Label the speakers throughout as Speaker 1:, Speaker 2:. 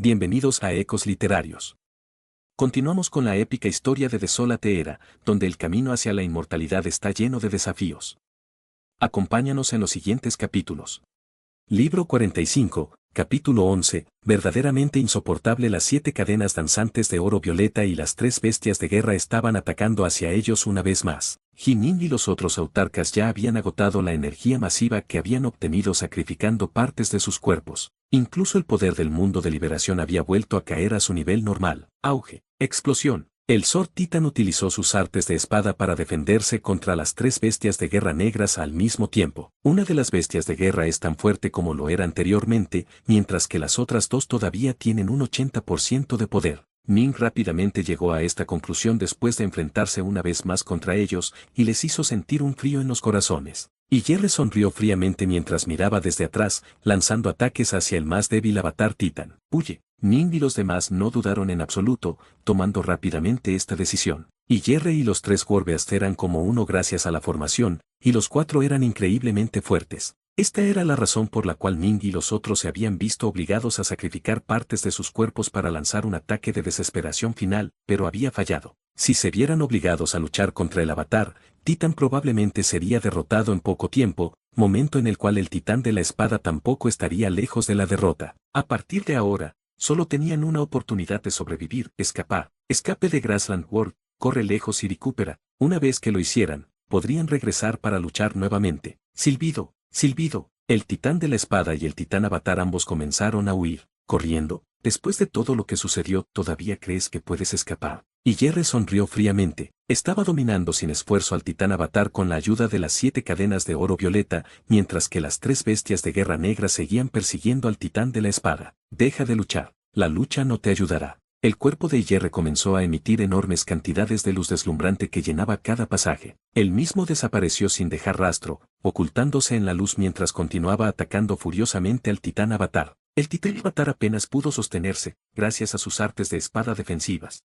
Speaker 1: bienvenidos a Ecos Literarios. Continuamos con la épica historia de Desolate Era, donde el camino hacia la inmortalidad está lleno de desafíos. Acompáñanos en los siguientes capítulos. Libro 45, capítulo 11, verdaderamente insoportable. Las 7 cadenas danzantes de oro violeta y las 3 bestias de guerra estaban atacando hacia ellos una vez más. Jimin y los otros autarcas ya habían agotado la energía masiva que habían obtenido sacrificando partes de sus cuerpos. Incluso el poder del mundo de liberación había vuelto a caer a su nivel normal. Auge. Explosión. El Sword Titan utilizó sus artes de espada para defenderse contra las 3 bestias de guerra negras al mismo tiempo. Una de las bestias de guerra es tan fuerte como lo era anteriormente, mientras que las otras 2 todavía tienen un 80% de poder. Ning rápidamente llegó a esta conclusión después de enfrentarse una vez más contra ellos, y les hizo sentir un frío en los corazones. Y Yerre sonrió fríamente mientras miraba desde atrás, lanzando ataques hacia el más débil avatar Titan. Huye. Ning y los demás no dudaron en absoluto, tomando rápidamente esta decisión. Y Yerre y los 3 Warbeast eran como uno gracias a la formación, y los 4 eran increíblemente fuertes. Esta era la razón por la cual Ning y los otros se habían visto obligados a sacrificar partes de sus cuerpos para lanzar un ataque de desesperación final, pero había fallado. Si se vieran obligados a luchar contra el avatar, Titan probablemente sería derrotado en poco tiempo, momento en el cual el titán de la espada tampoco estaría lejos de la derrota. A partir de ahora, solo tenían una oportunidad de sobrevivir. Escape de Grassland World, corre lejos y recupera. Una vez que lo hicieran, podrían regresar para luchar nuevamente. Silbido. El titán de la espada y el titán avatar ambos comenzaron a huir, corriendo. Después de todo lo que sucedió, ¿todavía crees que puedes escapar? Y Yerre sonrió fríamente. Estaba dominando sin esfuerzo al titán avatar con la ayuda de las 7 cadenas de oro violeta, mientras que las 3 bestias de guerra negra seguían persiguiendo al titán de la espada. Deja de luchar. La lucha no te ayudará. El cuerpo de Yerre comenzó a emitir enormes cantidades de luz deslumbrante que llenaba cada pasaje. Él mismo desapareció sin dejar rastro, ocultándose en la luz mientras continuaba atacando furiosamente al titán avatar. El titán avatar apenas pudo sostenerse, gracias a sus artes de espada defensivas.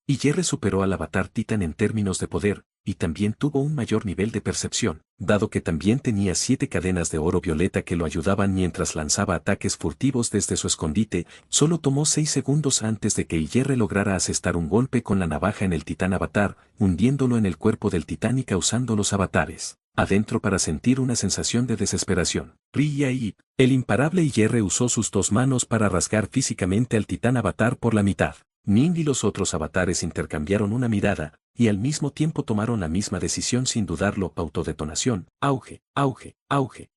Speaker 1: Y Yerre superó al avatar Titan en términos de poder, y también tuvo un mayor nivel de percepción, dado que también tenía 7 cadenas de oro violeta que lo ayudaban mientras lanzaba ataques furtivos desde su escondite. Solo tomó 6 segundos antes de que Yerre lograra asestar un golpe con la navaja en el titán avatar, hundiéndolo en el cuerpo del titán y causando los avatares adentro para sentir una sensación de desesperación. El imparable Yerre usó sus 2 manos para rasgar físicamente al titán avatar por la mitad. Ning y los otros avatares intercambiaron una mirada, y al mismo tiempo tomaron la misma decisión sin dudarlo. Autodetonación. Auge.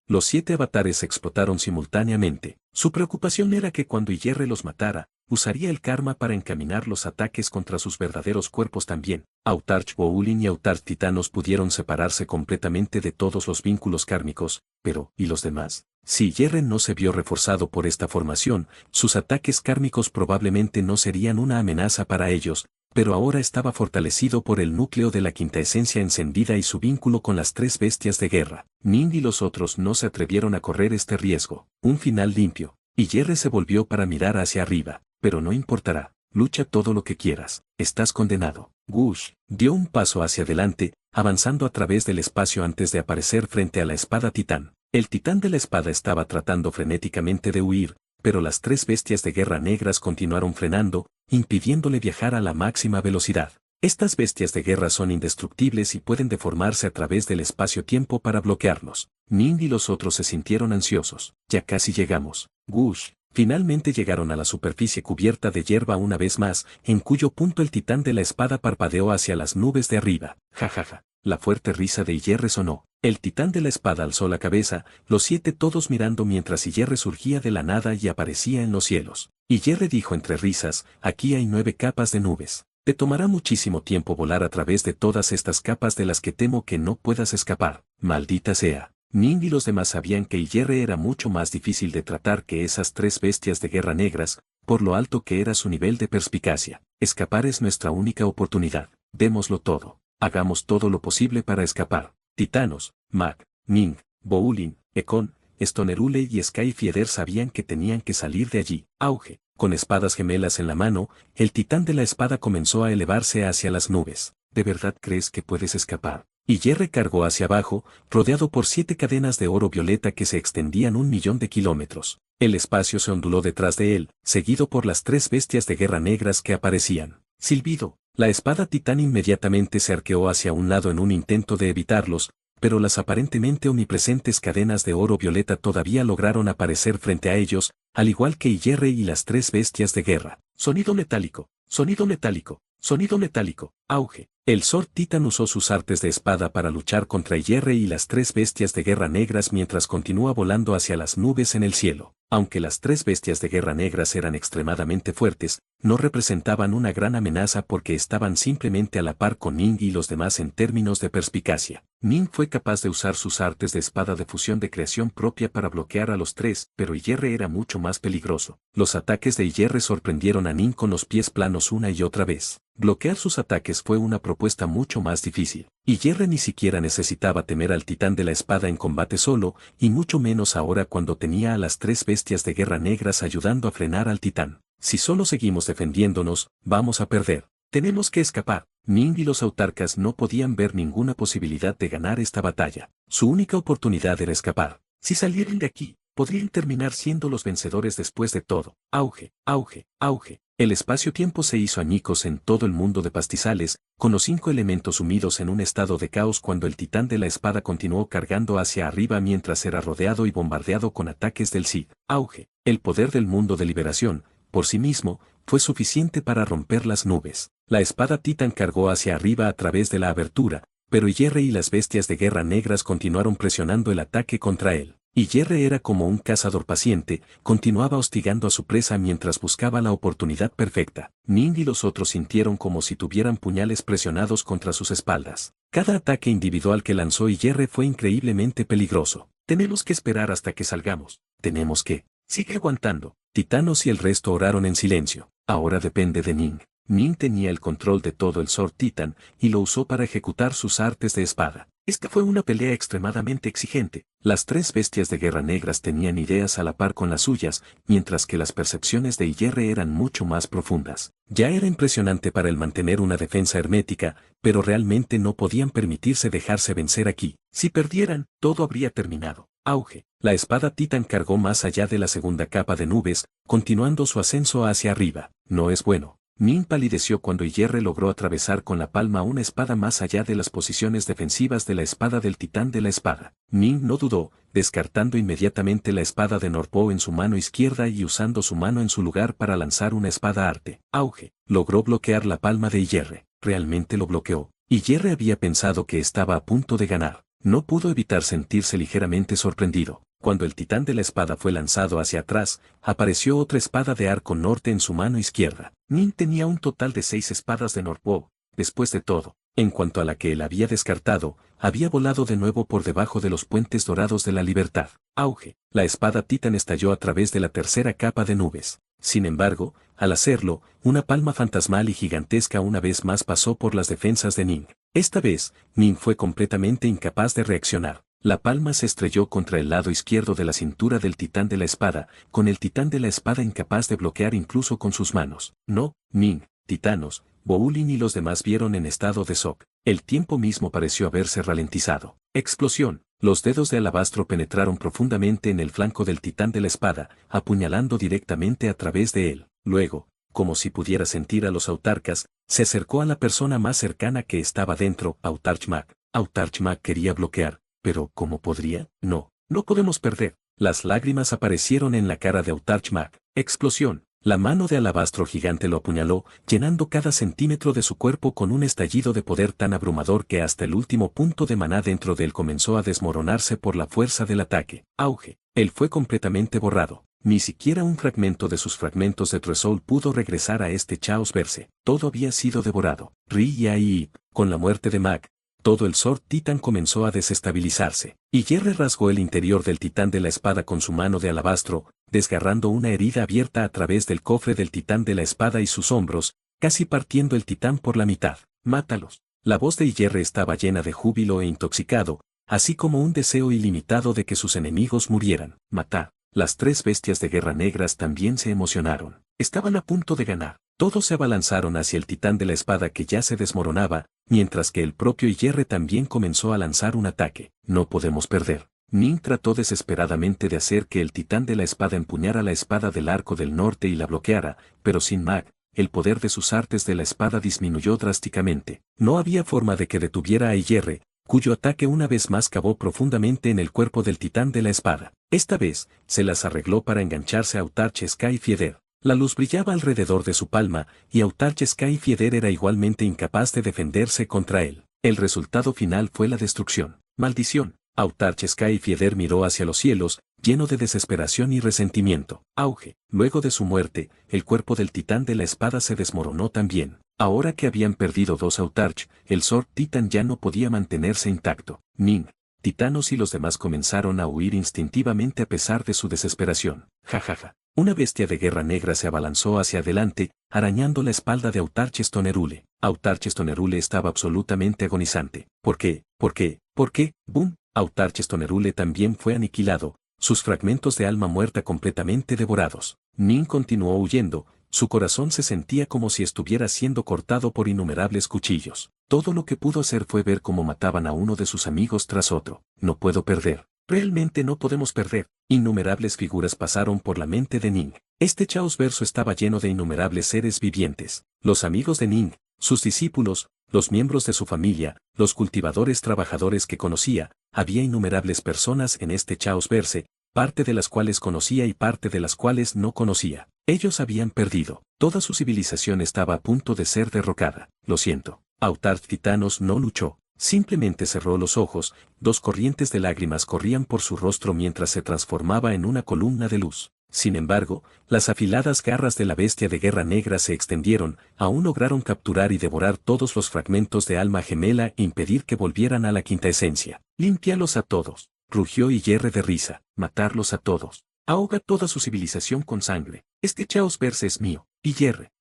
Speaker 1: Los 7 avatares explotaron simultáneamente. Su preocupación era que cuando Yerre los matara, usaría el karma para encaminar los ataques contra sus verdaderos cuerpos también. Autarch Boulin y Autarch Titanos pudieron separarse completamente de todos los vínculos kármicos, pero, ¿y los demás? Si Yerre no se vio reforzado por esta formación, sus ataques kármicos probablemente no serían una amenaza para ellos, pero ahora estaba fortalecido por el núcleo de la quinta esencia encendida y su vínculo con las 3 bestias de guerra. Ning y los otros no se atrevieron a correr este riesgo. Un final limpio. Y Yerre se volvió para mirar hacia arriba. Pero no importará. Lucha todo lo que quieras. Estás condenado. Gush dio un paso hacia adelante, avanzando a través del espacio antes de aparecer frente a la espada titán. El titán de la espada estaba tratando frenéticamente de huir, pero las 3 bestias de guerra negras continuaron frenando, impidiéndole viajar a la máxima velocidad. Estas bestias de guerra son indestructibles y pueden deformarse a través del espacio-tiempo para bloquearnos. Ning y los otros se sintieron ansiosos. Ya casi llegamos. Gush. Finalmente llegaron a la superficie cubierta de hierba una vez más, en cuyo punto el titán de la espada parpadeó hacia las nubes de arriba. Jajaja. La fuerte risa de Yerre sonó. El titán de la espada alzó la cabeza, los 7 todos mirando mientras Yerre surgía de la nada y aparecía en los cielos. Y Yerre dijo entre risas, aquí hay 9 capas de nubes. Te tomará muchísimo tiempo volar a través de todas estas capas de las que temo que no puedas escapar. Maldita sea. Ning y los demás sabían que Yerre era mucho más difícil de tratar que esas 3 bestias de guerra negras, por lo alto que era su nivel de perspicacia. Escapar es nuestra única oportunidad. Démoslo todo. Hagamos todo lo posible para escapar. Titanos, Mac, Ning, Boulin, Ekon, Stonerule y Skyfieder sabían que tenían que salir de allí. Auge. Con espadas gemelas en la mano, el titán de la espada comenzó a elevarse hacia las nubes. ¿De verdad crees que puedes escapar? Ygirre cargó hacia abajo, rodeado por 7 cadenas de oro violeta que se extendían 1.000.000 de kilómetros. El espacio se onduló detrás de él, seguido por las 3 bestias de guerra negras que aparecían. Silbido. La espada titán inmediatamente se arqueó hacia un lado en un intento de evitarlos, pero las aparentemente omnipresentes cadenas de oro violeta todavía lograron aparecer frente a ellos, al igual que Ygirre y las 3 bestias de guerra. Sonido metálico, sonido metálico, sonido metálico, auge. El Sword Titan usó sus artes de espada para luchar contra Ygirre y las 3 bestias de guerra negras mientras continúa volando hacia las nubes en el cielo. Aunque las 3 bestias de guerra negras eran extremadamente fuertes, no representaban una gran amenaza porque estaban simplemente a la par con Ning y los demás en términos de perspicacia. Ning fue capaz de usar sus artes de espada de fusión de creación propia para bloquear a los 3, pero Ygirre era mucho más peligroso. Los ataques de Ygirre sorprendieron a Ning con los pies planos una y otra vez. Bloquear sus ataques fue una propuesta mucho más difícil. Ygirre ni siquiera necesitaba temer al titán de la espada en combate solo, y mucho menos ahora cuando tenía a las 3 bestias de guerra negras ayudando a frenar al titán. Si solo seguimos defendiéndonos, vamos a perder. Tenemos que escapar. Ning y los autarcas no podían ver ninguna posibilidad de ganar esta batalla. Su única oportunidad era escapar. Si salieran de aquí, podrían terminar siendo los vencedores después de todo. Auge, auge, auge. El espacio-tiempo se hizo añicos en todo el mundo de pastizales, con los 5 elementos sumidos en un estado de caos cuando el titán de la espada continuó cargando hacia arriba mientras era rodeado y bombardeado con ataques del Cid. Auge. El poder del mundo de liberación, por sí mismo, fue suficiente para romper las nubes. La espada titán cargó hacia arriba a través de la abertura, pero Ygirre y las bestias de guerra negras continuaron presionando el ataque contra él. Ygirre era como un cazador paciente, continuaba hostigando a su presa mientras buscaba la oportunidad perfecta. Ning y los otros sintieron como si tuvieran puñales presionados contra sus espaldas. Cada ataque individual que lanzó Ygirre fue increíblemente peligroso. Tenemos que esperar hasta que salgamos. Tenemos que. Sigue aguantando. Titanos y el resto oraron en silencio. Ahora depende de Ning. Ning tenía el control de todo el Sword Titan y lo usó para ejecutar sus artes de espada. Esta fue una pelea extremadamente exigente. Las 3 bestias de guerra negras tenían ideas a la par con las suyas, mientras que las percepciones de Ygirre eran mucho más profundas. Ya era impresionante para él mantener una defensa hermética, pero realmente no podían permitirse dejarse vencer aquí. Si perdieran, todo habría terminado. Auge. La espada Titan cargó más allá de la segunda capa de nubes, continuando su ascenso hacia arriba. No es bueno. Ning palideció cuando Ygirre logró atravesar con la palma una espada más allá de las posiciones defensivas de la espada del titán de la espada. Ning no dudó, descartando inmediatamente la espada de Norpo en su mano izquierda y usando su mano en su lugar para lanzar una espada arte. Auge. Logró bloquear la palma de Ygirre. Realmente lo bloqueó. Ygirre había pensado que estaba a punto de ganar. No pudo evitar sentirse ligeramente sorprendido. Cuando el titán de la espada fue lanzado hacia atrás, apareció otra espada de arco norte en su mano izquierda. Ning tenía un total de 6 espadas de Norpo. Después de todo, en cuanto a la que él había descartado, había volado de nuevo por debajo de los puentes dorados de la libertad. Auge. La espada titán estalló a través de la tercera capa de nubes. Sin embargo, al hacerlo, una palma fantasmal y gigantesca una vez más pasó por las defensas de Ning. Esta vez, Ning fue completamente incapaz de reaccionar. La palma se estrelló contra el lado izquierdo de la cintura del titán de la espada, con el titán de la espada incapaz de bloquear incluso con sus manos. No, Ning, Titanos, Boulin y los demás vieron en estado de shock. El tiempo mismo pareció haberse ralentizado. Explosión. Los dedos de alabastro penetraron profundamente en el flanco del titán de la espada, apuñalando directamente a través de él. Luego, como si pudiera sentir a los autarcas, se acercó a la persona más cercana que estaba dentro, Autarchmak. Autarchmak quería bloquear. Pero, ¿cómo podría? No podemos perder. Las lágrimas aparecieron en la cara de Autarchmak. Explosión. La mano de alabastro gigante lo apuñaló, llenando cada centímetro de su cuerpo con un estallido de poder tan abrumador que hasta el último punto de maná dentro de él comenzó a desmoronarse por la fuerza del ataque. Auge. Él fue completamente borrado. Ni siquiera un fragmento de sus fragmentos de Tresoul pudo regresar a este Chaos Verse. Todo había sido devorado. Ri con la muerte de Mag, todo el Sword Titan comenzó a desestabilizarse. Ygirre rasgó el interior del titán de la espada con su mano de alabastro, desgarrando una herida abierta a través del cofre del titán de la espada y sus hombros, casi partiendo el titán por la mitad. ¡Mátalos! La voz de Ygirre estaba llena de júbilo e intoxicado, así como un deseo ilimitado de que sus enemigos murieran. ¡Matad! Las 3 bestias de guerra negras también se emocionaron. Estaban a punto de ganar. Todos se abalanzaron hacia el titán de la espada que ya se desmoronaba, mientras que el propio Ygirre también comenzó a lanzar un ataque. No podemos perder. Ning trató desesperadamente de hacer que el titán de la espada empuñara la espada del arco del norte y la bloqueara, pero sin Mag, el poder de sus artes de la espada disminuyó drásticamente. No había forma de que detuviera a Ygirre, cuyo ataque una vez más cavó profundamente en el cuerpo del titán de la espada. Esta vez, se las arregló para engancharse a Autarch Skyfjeder. La luz brillaba alrededor de su palma, y Autarch Skyfjeder era igualmente incapaz de defenderse contra él. El resultado final fue la destrucción. ¡Maldición! Autarch Skyfjeder miró hacia los cielos, lleno de desesperación y resentimiento. Auge. Luego de su muerte, el cuerpo del titán de la espada se desmoronó también. Ahora que habían perdido dos Autarch, el Sword Titan ya no podía mantenerse intacto. Ning, Titanos y los demás comenzaron a huir instintivamente a pesar de su desesperación. Jajaja. Una bestia de guerra negra se abalanzó hacia adelante, arañando la espalda de Autarch Stonerule. Autarch Stonerule estaba absolutamente agonizante. ¿Por qué? ¿Por qué? ¿Por qué? ¡Bum! Autarch Stonerule también fue aniquilado, sus fragmentos de alma muerta completamente devorados. Ning continuó huyendo, su corazón se sentía como si estuviera siendo cortado por innumerables cuchillos. Todo lo que pudo hacer fue ver cómo mataban a uno de sus amigos tras otro. No puedo perder. Realmente no podemos perder. Innumerables figuras pasaron por la mente de Ning. Este Chaos Verso estaba lleno de innumerables seres vivientes. Los amigos de Ning, sus discípulos, los miembros de su familia, los cultivadores trabajadores que conocía, había innumerables personas en este Chaos Verse, parte de las cuales conocía y parte de las cuales no conocía. Ellos habían perdido. Toda su civilización estaba a punto de ser derrocada. Lo siento. Autarch Titanos no luchó. Simplemente cerró los ojos, dos corrientes de lágrimas corrían por su rostro mientras se transformaba en una columna de luz. Sin embargo, las afiladas garras de la bestia de guerra negra se extendieron, aún lograron capturar y devorar todos los fragmentos de alma gemela e impedir que volvieran a la quinta esencia. Límpialos a todos, rugió Ygirre de risa, matarlos a todos. Ahoga toda su civilización con sangre. Este Chaos Verse es mío, Ygirre.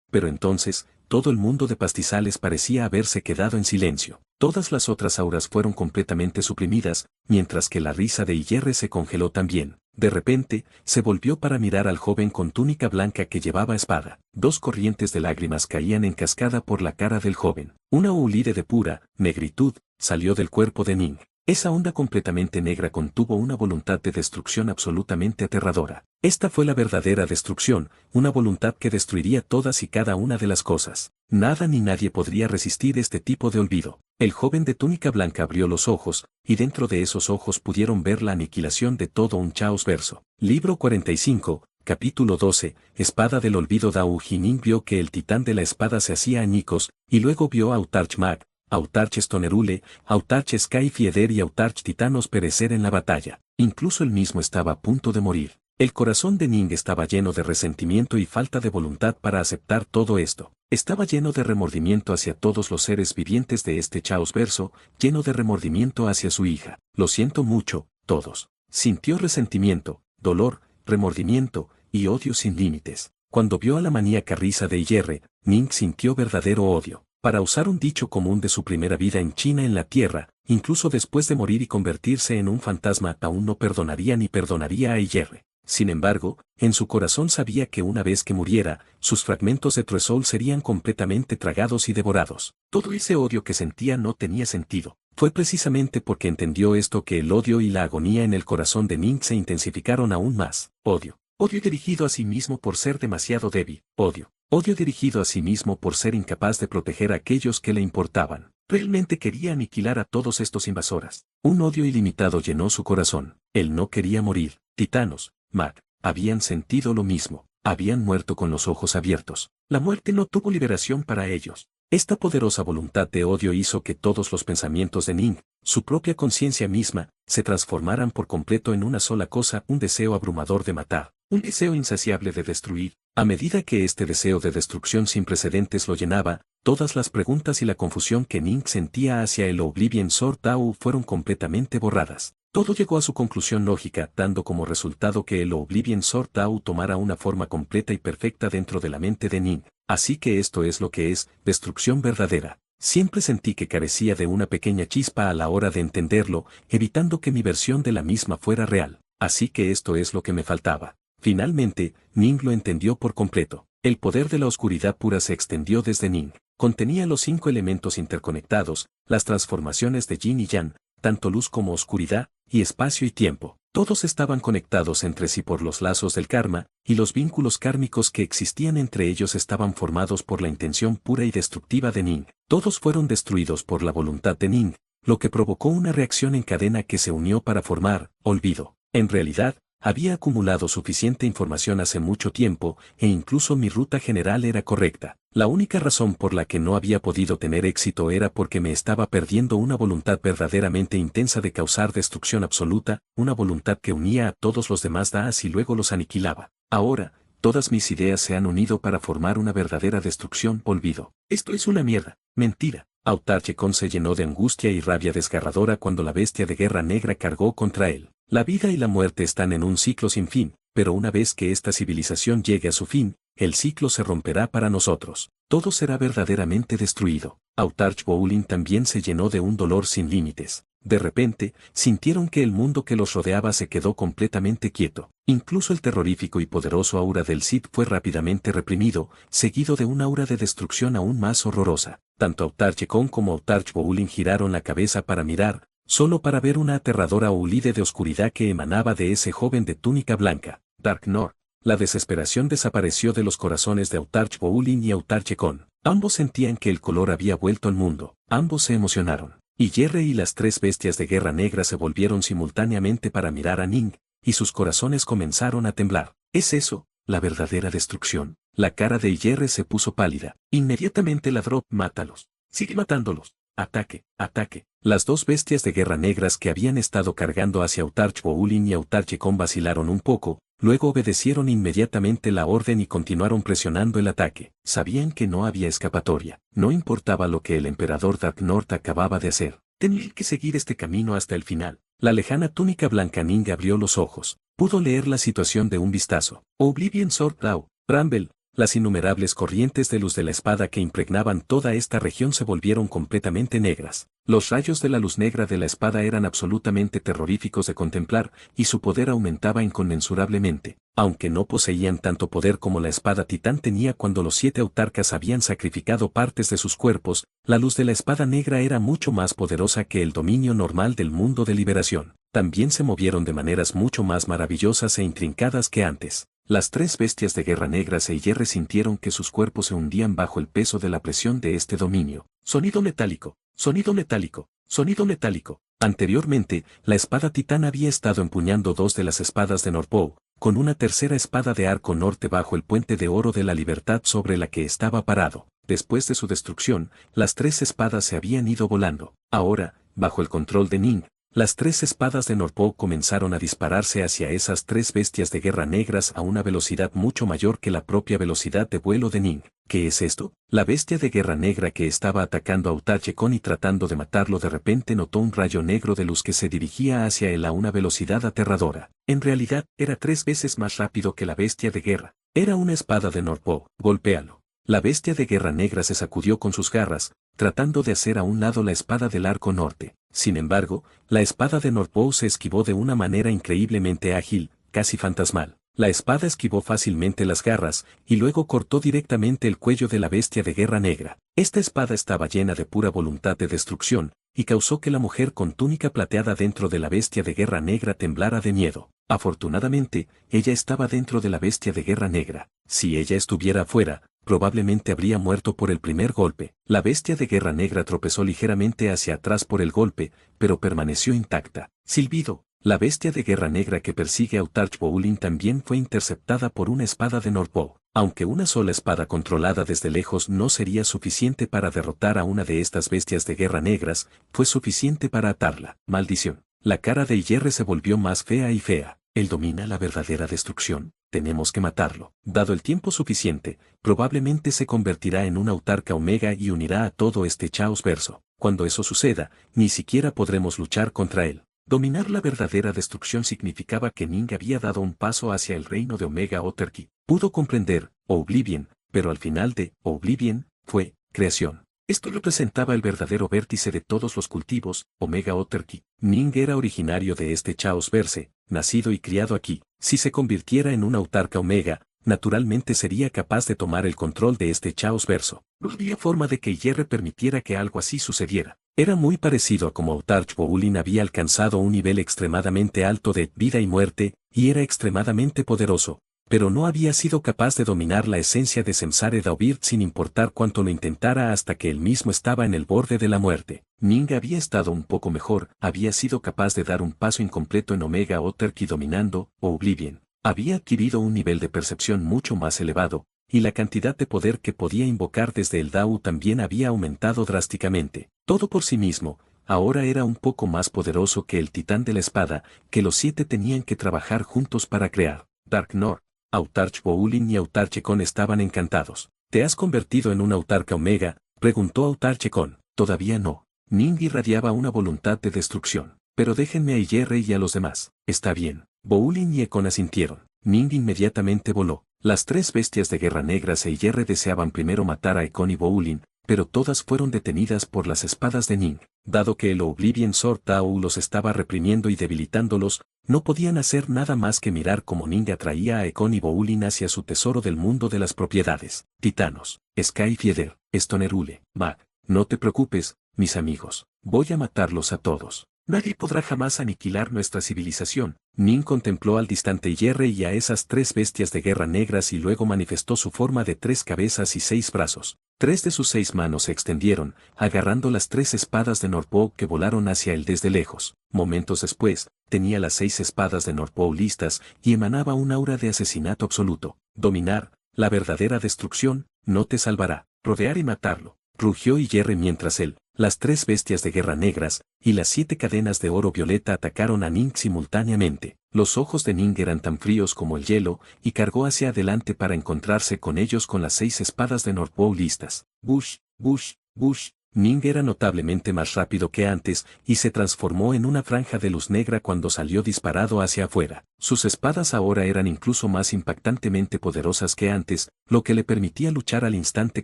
Speaker 1: Pero entonces, todo el mundo de pastizales parecía haberse quedado en silencio. Todas las otras auras fueron completamente suprimidas, mientras que la risa de Ygirre se congeló también. De repente, se volvió para mirar al joven con túnica blanca que llevaba espada. Dos corrientes de lágrimas caían en cascada por la cara del joven. Una ulide de pura negritud salió del cuerpo de Ning. Esa onda completamente negra contuvo una voluntad de destrucción absolutamente aterradora. Esta fue la verdadera destrucción, una voluntad que destruiría todas y cada una de las cosas. Nada ni nadie podría resistir este tipo de olvido. El joven de túnica blanca abrió los ojos, y dentro de esos ojos pudieron ver la aniquilación de todo un Chaos Verso. Libro 45, capítulo 12, Espada del Olvido. Dao Jining vio que el titán de la espada se hacía añicos, y luego vio a Autarch Mag, Autarch Stonerule, Autarch Skyfjeder y Autarch Titanos perecer en la batalla. Incluso él mismo estaba a punto de morir. El corazón de Ning estaba lleno de resentimiento y falta de voluntad para aceptar todo esto. Estaba lleno de remordimiento hacia todos los seres vivientes de este Chaos Verso, lleno de remordimiento hacia su hija. Lo siento mucho, todos. Sintió resentimiento, dolor, remordimiento y odio sin límites. Cuando vio a la maníaca risa de Ygirre, Ning sintió verdadero odio. Para usar un dicho común de su primera vida en China en la Tierra, incluso después de morir y convertirse en un fantasma aún no perdonaría ni perdonaría a Ygirre. Sin embargo, en su corazón sabía que una vez que muriera, sus fragmentos de Truesoul serían completamente tragados y devorados. Todo ese odio que sentía no tenía sentido. Fue precisamente porque entendió esto que el odio y la agonía en el corazón de Ning se intensificaron aún más. Odio. Odio dirigido a sí mismo por ser demasiado débil. Odio. Odio dirigido a sí mismo por ser incapaz de proteger a aquellos que le importaban. Realmente quería aniquilar a todos estos invasoras. Un odio ilimitado llenó su corazón. Él no quería morir. Titanos, Mag, habían sentido lo mismo. Habían muerto con los ojos abiertos. La muerte no tuvo liberación para ellos. Esta poderosa voluntad de odio hizo que todos los pensamientos de Ning, su propia conciencia misma, se transformaran por completo en una sola cosa, un deseo abrumador de matar, un deseo insaciable de destruir. A medida que este deseo de destrucción sin precedentes lo llenaba, todas las preguntas y la confusión que Ning sentía hacia el Oblivion Sword Tao fueron completamente borradas. Todo llegó a su conclusión lógica, dando como resultado que el Oblivion Sword Tao tomara una forma completa y perfecta dentro de la mente de Ning. Así que esto es lo que es destrucción verdadera. Siempre sentí que carecía de una pequeña chispa a la hora de entenderlo, evitando que mi versión de la misma fuera real. Así que esto es lo que me faltaba. Finalmente, Ning lo entendió por completo. El poder de la oscuridad pura se extendió desde Ning. Contenía los 5 elementos interconectados, las transformaciones de yin y yang, tanto luz como oscuridad, y espacio y tiempo. Todos estaban conectados entre sí por los lazos del karma, y los vínculos kármicos que existían entre ellos estaban formados por la intención pura y destructiva de Ning. Todos fueron destruidos por la voluntad de Ning, lo que provocó una reacción en cadena que se unió para formar olvido. En realidad, había acumulado suficiente información hace mucho tiempo, e incluso mi ruta general era correcta. La única razón por la que no había podido tener éxito era porque me estaba perdiendo una voluntad verdaderamente intensa de causar destrucción absoluta, una voluntad que unía a todos los demás Daas y luego los aniquilaba. Ahora, todas mis ideas se han unido para formar una verdadera destrucción olvido. Esto es una mierda. Mentira. Autarchekon se llenó de angustia y rabia desgarradora cuando la bestia de guerra negra cargó contra él. La vida y la muerte están en un ciclo sin fin, pero una vez que esta civilización llegue a su fin, el ciclo se romperá para nosotros. Todo será verdaderamente destruido. Autarch Boulin también se llenó de un dolor sin límites. De repente, sintieron que el mundo que los rodeaba se quedó completamente quieto. Incluso el terrorífico y poderoso aura del Sith fue rápidamente reprimido, seguido de un aura de destrucción aún más horrorosa. Tanto Autarchekon como Autarch Boulin giraron la cabeza para mirar, solo para ver una aterradora oulide de oscuridad que emanaba de ese joven de túnica blanca, Dark Nord. La desesperación desapareció de los corazones de Autarch Boulin y Autarchekon. Ambos sentían que el color había vuelto al mundo. Ambos se emocionaron. Y Yerre y las 3 bestias de guerra negra se volvieron simultáneamente para mirar a Ning, y sus corazones comenzaron a temblar. ¿Es eso, la verdadera destrucción? La cara de Yerre se puso pálida. Inmediatamente ladró: mátalos. Sigue matándolos. Ataque, ataque. Las 2 bestias de guerra negras que habían estado cargando hacia Autarch Boulin y Autarchekon vacilaron un poco, luego obedecieron inmediatamente la orden y continuaron presionando el ataque. Sabían que no había escapatoria. No importaba lo que el emperador Dark Nord acababa de hacer. Tenían que seguir este camino hasta el final. La lejana túnica blanca Ning abrió los ojos. Pudo leer la situación de un vistazo. Oblivion Sword Law, Bramble. Las innumerables corrientes de luz de la espada que impregnaban toda esta región se volvieron completamente negras. Los rayos de la luz negra de la espada eran absolutamente terroríficos de contemplar, y su poder aumentaba inconmensurablemente. Aunque no poseían tanto poder como la espada titán tenía cuando los 7 autarcas habían sacrificado partes de sus cuerpos, la luz de la espada negra era mucho más poderosa que el dominio normal del mundo de liberación. También se movieron de maneras mucho más maravillosas e intrincadas que antes. Las 3 bestias de guerra negras e Yerre sintieron que sus cuerpos se hundían bajo el peso de la presión de este dominio. Sonido metálico, sonido metálico, sonido metálico. Anteriormente, la espada titán había estado empuñando 2 de las espadas de Norpo, con una tercera espada de arco norte bajo el puente de oro de la libertad sobre la que estaba parado. Después de su destrucción, las 3 espadas se habían ido volando. Ahora, bajo el control de Ning, las 3 espadas de Norpo comenzaron a dispararse hacia esas 3 bestias de guerra negras a una velocidad mucho mayor que la propia velocidad de vuelo de Ning. ¿Qué es esto? La bestia de guerra negra que estaba atacando a Autarchekon y tratando de matarlo de repente notó un rayo negro de luz que se dirigía hacia él a una velocidad aterradora. En realidad, era 3 veces más rápido que la bestia de guerra. Era una espada de Norpo. Golpéalo. La bestia de guerra negra se sacudió con sus garras, tratando de hacer a un lado la espada del arco norte. Sin embargo, la espada de Norpo se esquivó de una manera increíblemente ágil, casi fantasmal. La espada esquivó fácilmente las garras, y luego cortó directamente el cuello de la bestia de guerra negra. Esta espada estaba llena de pura voluntad de destrucción, y causó que la mujer con túnica plateada dentro de la bestia de guerra negra temblara de miedo. Afortunadamente, ella estaba dentro de la bestia de guerra negra. Si ella estuviera afuera, probablemente habría muerto por el primer golpe. La bestia de guerra negra tropezó ligeramente hacia atrás por el golpe, pero permaneció intacta. Silbido. La bestia de guerra negra que persigue a Autarch Boulin también fue interceptada por una espada de Norpo. Aunque una sola espada controlada desde lejos no sería suficiente para derrotar a una de estas bestias de guerra negras, fue suficiente para atarla. Maldición. La cara de Yerre se volvió más fea y fea. Él domina la verdadera destrucción. Tenemos que matarlo. Dado el tiempo suficiente, probablemente se convertirá en un autarca omega y unirá a todo este caos verso. Cuando eso suceda, ni siquiera podremos luchar contra él. Dominar la verdadera destrucción significaba que Ning había dado un paso hacia el reino de Omega Otterki. Pudo comprender Oblivion, pero al final de Oblivion fue creación. Esto representaba el verdadero vértice de todos los cultivos, Omega Otterki. Ning era originario de este Chaos Verse, nacido y criado aquí. Si se convirtiera en un autarca Omega, naturalmente sería capaz de tomar el control de este Chaos Verso. No había forma de que Yer permitiera que algo así sucediera. Era muy parecido a como Autarch Boulin había alcanzado un nivel extremadamente alto de vida y muerte, y era extremadamente poderoso, pero no había sido capaz de dominar la esencia de Semsare Daubird sin importar cuánto lo intentara hasta que él mismo estaba en el borde de la muerte. Ning había estado un poco mejor, había sido capaz de dar un paso incompleto en Omega Otterki dominando, o Oblivion. Había adquirido un nivel de percepción mucho más elevado, y la cantidad de poder que podía invocar desde el Dao también había aumentado drásticamente. Todo por sí mismo, ahora era un poco más poderoso que el titán de la espada, que los 7 tenían que trabajar juntos para crear. Dark Nord, Autarch Boulin y Autarchecon estaban encantados. ¿Te has convertido en un Autarca Omega?, preguntó Autarchecon. Todavía no. Ning irradiaba una voluntad de destrucción. Pero déjenme a Yer y a los demás. Está bien. Boulin y Ekon asintieron. Ning inmediatamente voló. Las 3 bestias de guerra negras e Yer deseaban primero matar a Ekon y Boulin, pero todas fueron detenidas por las espadas de Ning. Dado que el Oblivion Sword Tao los estaba reprimiendo y debilitándolos, no podían hacer nada más que mirar cómo Ning atraía a Ekon y Boulin hacia su tesoro del mundo de las propiedades. Titanos, Sky Fieder, Stonerule, Mag. No te preocupes, mis amigos. Voy a matarlos a todos. Nadie podrá jamás aniquilar nuestra civilización. Ning contempló al distante Yer y a esas 3 bestias de guerra negras y luego manifestó su forma de 3 cabezas y 6 brazos. 3 de sus 6 manos se extendieron, agarrando las 3 espadas de Northbow que volaron hacia él desde lejos. Momentos después, tenía las 6 espadas de Northbow listas y emanaba un aura de asesinato absoluto. Dominar, la verdadera destrucción, no te salvará. Rodear y matarlo. Rugió Yer mientras él, las 3 bestias de guerra negras, y las 7 cadenas de oro violeta atacaron a Ning simultáneamente. Los ojos de Ning eran tan fríos como el hielo, y cargó hacia adelante para encontrarse con ellos con las 6 espadas de Northbow listas. Bush, bush, bush. Ning era notablemente más rápido que antes, y se transformó en una franja de luz negra cuando salió disparado hacia afuera. Sus espadas ahora eran incluso más impactantemente poderosas que antes, lo que le permitía luchar al instante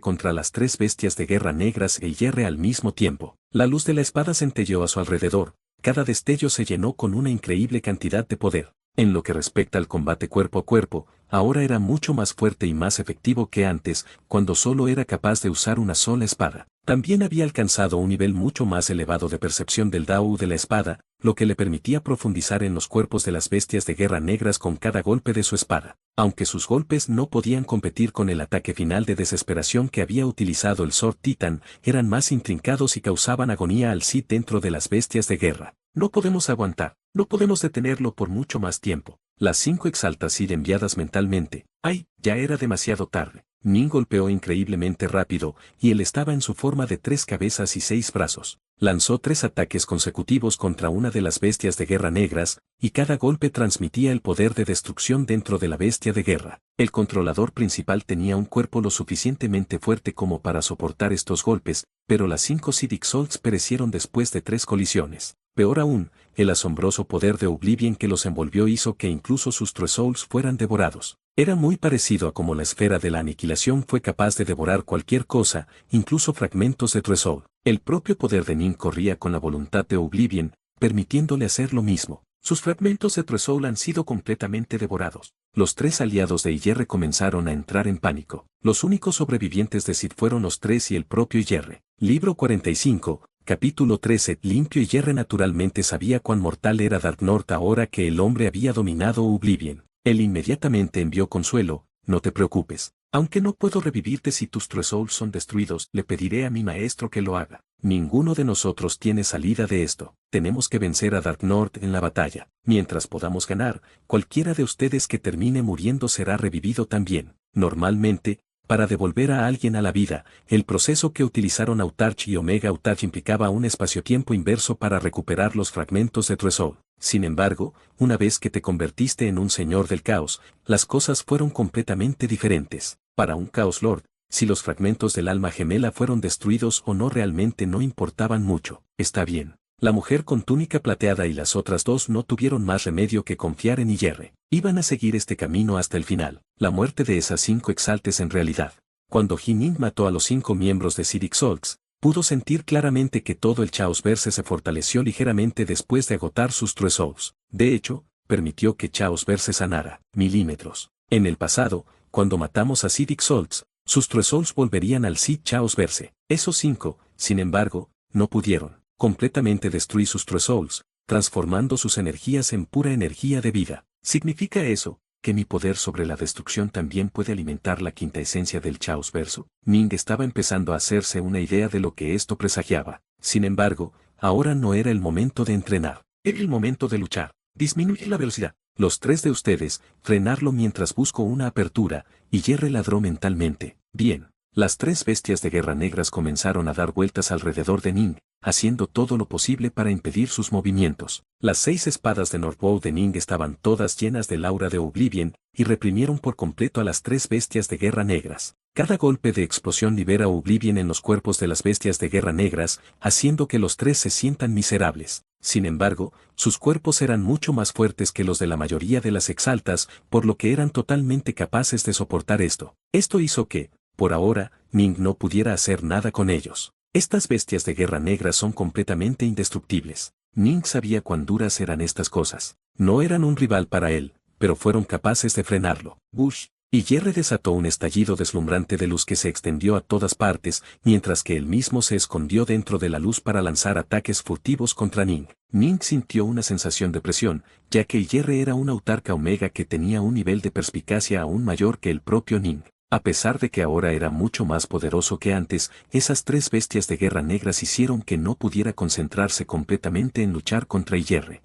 Speaker 1: contra las 3 bestias de guerra negras e Yer al mismo tiempo. La luz de la espada centelleó a su alrededor, cada destello se llenó con una increíble cantidad de poder. En lo que respecta al combate cuerpo a cuerpo, ahora era mucho más fuerte y más efectivo que antes, cuando solo era capaz de usar una sola espada. También había alcanzado un nivel mucho más elevado de percepción del Dao de la espada, lo que le permitía profundizar en los cuerpos de las bestias de guerra negras con cada golpe de su espada. Aunque sus golpes no podían competir con el ataque final de desesperación que había utilizado el Sword Titan, eran más intrincados y causaban agonía al Sith dentro de las bestias de guerra. No podemos aguantar, no podemos detenerlo por mucho más tiempo. Las 5 exaltas Sith enviadas mentalmente. ¡Ay! Ya era demasiado tarde. Ning golpeó increíblemente rápido, y él estaba en su forma de 3 cabezas y 6 brazos. Lanzó 3 ataques consecutivos contra una de las bestias de guerra negras, y cada golpe transmitía el poder de destrucción dentro de la bestia de guerra. El controlador principal tenía un cuerpo lo suficientemente fuerte como para soportar estos golpes, pero las 5 Sidic Souls perecieron después de 3 colisiones. Peor aún, el asombroso poder de Oblivion que los envolvió hizo que incluso sus True Souls fueran devorados. Era muy parecido a como la esfera de la aniquilación fue capaz de devorar cualquier cosa, incluso fragmentos de True Soul. El propio poder de Ning corría con la voluntad de Oblivion, permitiéndole hacer lo mismo. Sus fragmentos de True Soul han sido completamente devorados. Los 3 aliados de Yer comenzaron a entrar en pánico. Los únicos sobrevivientes de Sith fueron los 3 y el propio Yer. Libro 45. Capítulo 13. Limpio Yer naturalmente sabía cuán mortal era Dark North ahora que el hombre había dominado Oblivion. Él inmediatamente envió consuelo. No te preocupes. Aunque no puedo revivirte si tus True Souls son destruidos, le pediré a mi maestro que lo haga. Ninguno de nosotros tiene salida de esto. Tenemos que vencer a Dark North en la batalla. Mientras podamos ganar, cualquiera de ustedes que termine muriendo será revivido también. Normalmente, para devolver a alguien a la vida, el proceso que utilizaron Autarch y Omega Autarch implicaba un espacio-tiempo inverso para recuperar los fragmentos de True Soul. Sin embargo, una vez que te convertiste en un señor del caos, las cosas fueron completamente diferentes. Para un Chaos Lord, si los fragmentos del alma gemela fueron destruidos o no realmente no importaban mucho. Está bien. La mujer con túnica plateada y las otras 2 no tuvieron más remedio que confiar en Yer. Iban a seguir este camino hasta el final. La muerte de esas 5 exaltes en realidad. Cuando Ning mató a los 5 miembros de Sidic Souls, pudo sentir claramente que todo el Chaosverse se fortaleció ligeramente después de agotar sus True Souls. De hecho, permitió que Chaosverse sanara milímetros. En el pasado, cuando matamos a Sidic Souls, sus Treasouls volverían al Sid Chaos Verse. Esos 5, sin embargo, no pudieron. Completamente destruí sus Treasouls, transformando sus energías en pura energía de vida. ¿Significa eso que mi poder sobre la destrucción también puede alimentar la quinta esencia del Chaos Verso? Ning estaba empezando a hacerse una idea de lo que esto presagiaba. Sin embargo, ahora no era el momento de entrenar. Era el momento de luchar. Disminuir la velocidad. Los 3 de ustedes, frenarlo mientras busco una apertura, y Jerry ladró mentalmente. Bien. Las 3 bestias de guerra negras comenzaron a dar vueltas alrededor de Ning, haciendo todo lo posible para impedir sus movimientos. Las 6 espadas de Northbow de Ning estaban todas llenas del aura de Oblivion, y reprimieron por completo a las 3 bestias de guerra negras. Cada golpe de explosión libera Oblivion en los cuerpos de las bestias de guerra negras, haciendo que los 3 se sientan miserables. Sin embargo, sus cuerpos eran mucho más fuertes que los de la mayoría de las exaltas, por lo que eran totalmente capaces de soportar esto. Esto hizo que, por ahora, Ning no pudiera hacer nada con ellos. Estas bestias de guerra negra son completamente indestructibles. Ning sabía cuán duras eran estas cosas. No eran un rival para él, pero fueron capaces de frenarlo. Bush y Jerry desató un estallido deslumbrante de luz que se extendió a todas partes, mientras que él mismo se escondió dentro de la luz para lanzar ataques furtivos contra Ning. Ning sintió una sensación de presión, ya que Jerry era una autarca omega que tenía un nivel de perspicacia aún mayor que el propio Ning. A pesar de que ahora era mucho más poderoso que antes, esas 3 bestias de guerra negras hicieron que no pudiera concentrarse completamente en luchar contra Jerry.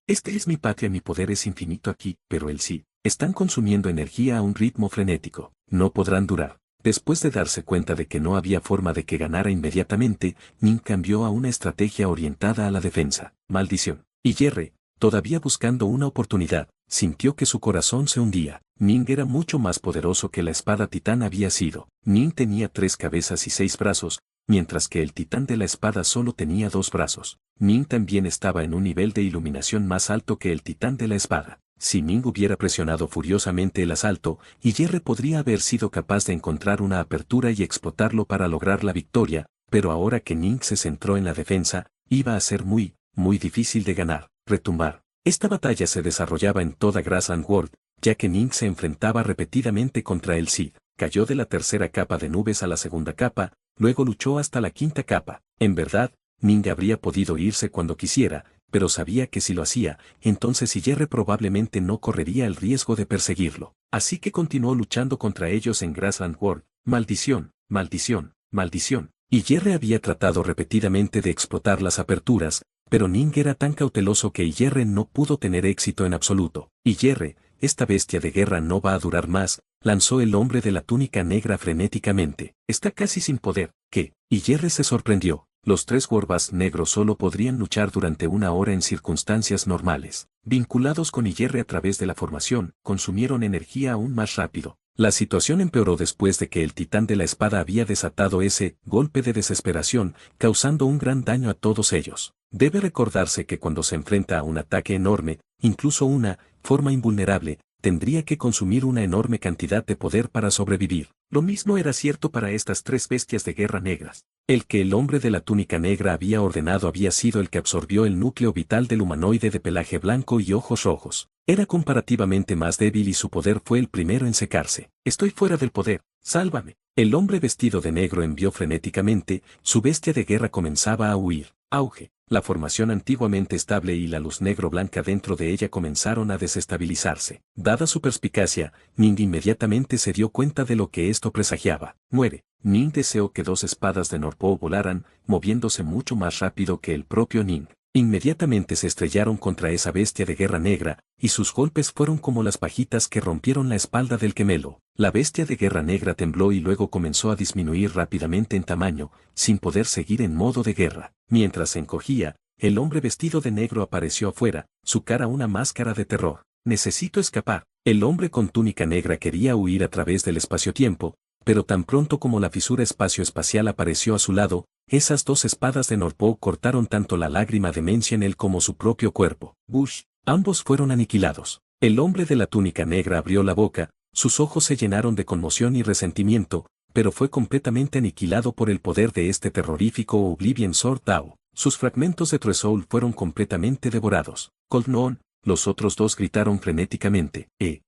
Speaker 1: Este es mi patria, mi poder es infinito aquí, pero él sí. Están consumiendo energía a un ritmo frenético. No podrán durar. Después de darse cuenta de que no había forma de que ganara inmediatamente, Ning cambió a una estrategia orientada a la defensa. Maldición. Y Jerry, todavía buscando una oportunidad, sintió que su corazón se hundía. Ning era mucho más poderoso que la espada titán había sido. Ning tenía 3 cabezas y 6 brazos, mientras que el titán de la espada solo tenía 2 brazos. Ning también estaba en un nivel de iluminación más alto que el titán de la espada. Si Ning hubiera presionado furiosamente el asalto, Jerry podría haber sido capaz de encontrar una apertura y explotarlo para lograr la victoria, pero ahora que Ning se centró en la defensa, iba a ser muy difícil de ganar. Retumbar. Esta batalla se desarrollaba en toda Grassland World, ya que Ning se enfrentaba repetidamente contra el Sid. Cayó de la 3ª capa de nubes a la 2ª capa, luego luchó hasta la 5ª capa. En verdad, Ning habría podido irse cuando quisiera, pero sabía que si lo hacía, entonces Jerry probablemente no correría el riesgo de perseguirlo. Así que continuó luchando contra ellos en Grassland World. Maldición, maldición, maldición. Jerry había tratado repetidamente de explotar las aperturas, pero Ning era tan cauteloso que Jerry no pudo tener éxito en absoluto. Jerry, esta bestia de guerra no va a durar más, lanzó el hombre de la túnica negra frenéticamente. Está casi sin poder. ¿Qué? Jerry se sorprendió. Los 3 Warbas negros solo podrían luchar durante 1 hora en circunstancias normales. Vinculados con Jerry a través de la formación, consumieron energía aún más rápido. La situación empeoró después de que el titán de la espada había desatado ese golpe de desesperación, causando un gran daño a todos ellos. Debe recordarse que cuando se enfrenta a un ataque enorme, incluso una forma invulnerable, tendría que consumir una enorme cantidad de poder para sobrevivir. Lo mismo era cierto para estas 3 bestias de guerra negras. El que el hombre de la túnica negra había ordenado había sido el que absorbió el núcleo vital del humanoide de pelaje blanco y ojos rojos. Era comparativamente más débil y su poder fue el primero en secarse. Estoy fuera del poder, sálvame. El hombre vestido de negro envió frenéticamente, su bestia de guerra comenzaba a huir. Auge. La formación antiguamente estable y la luz negro-blanca dentro de ella comenzaron a desestabilizarse. Dada su perspicacia, Ning inmediatamente se dio cuenta de lo que esto presagiaba. Muere. Ning deseó que 2 espadas de Northbow volaran, moviéndose mucho más rápido que el propio Ning. Inmediatamente se estrellaron contra esa bestia de guerra negra, y sus golpes fueron como las pajitas que rompieron la espalda del gemelo. La bestia de guerra negra tembló y luego comenzó a disminuir rápidamente en tamaño, sin poder seguir en modo de guerra. Mientras se encogía, el hombre vestido de negro apareció afuera, su cara una máscara de terror. Necesito escapar. El hombre con túnica negra quería huir a través del espacio-tiempo, pero tan pronto como la fisura espacio-espacial apareció a su lado, esas 2 espadas de Northbow cortaron tanto la lágrima de Mencia en él como su propio cuerpo. Bush. Ambos fueron aniquilados. El hombre de la túnica negra abrió la boca, sus ojos se llenaron de conmoción y resentimiento, pero fue completamente aniquilado por el poder de este terrorífico Oblivion Sword Dao. Sus fragmentos de Tresoul fueron completamente devorados. Cold Noon, los otros dos gritaron frenéticamente.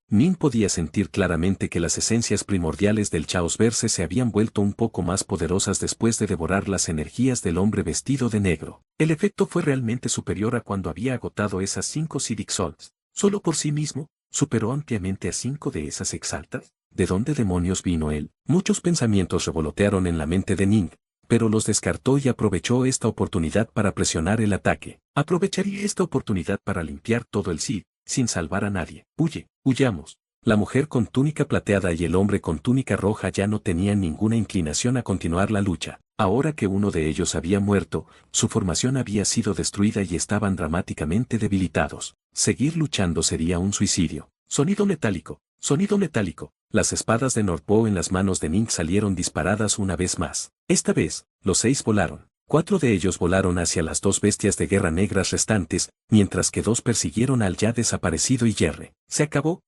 Speaker 1: Ning podía sentir claramente que las esencias primordiales del Chaosverse se habían vuelto un poco más poderosas después de devorar las energías del hombre vestido de negro. El efecto fue realmente superior a cuando había agotado esas 5 Civic Souls. Solo por sí mismo, superó ampliamente a 5 de esas exaltas. ¿De dónde demonios vino él? Muchos pensamientos revolotearon en la mente de Ning, pero los descartó y aprovechó esta oportunidad para presionar el ataque. Aprovecharía esta oportunidad para limpiar todo el Cid, sin salvar a nadie. Huyamos. La mujer con túnica plateada y el hombre con túnica roja ya no tenían ninguna inclinación a continuar la lucha. Ahora que uno de ellos había muerto, su formación había sido destruida y estaban dramáticamente debilitados. Seguir luchando sería un suicidio. Sonido metálico. Sonido metálico. Las espadas de Norpo en las manos de Ning salieron disparadas una vez más. Esta vez, los 6 volaron. 4 de ellos volaron hacia las 2 bestias de guerra negras restantes, mientras que 2 persiguieron al ya desaparecido Iyerre. Se acabó.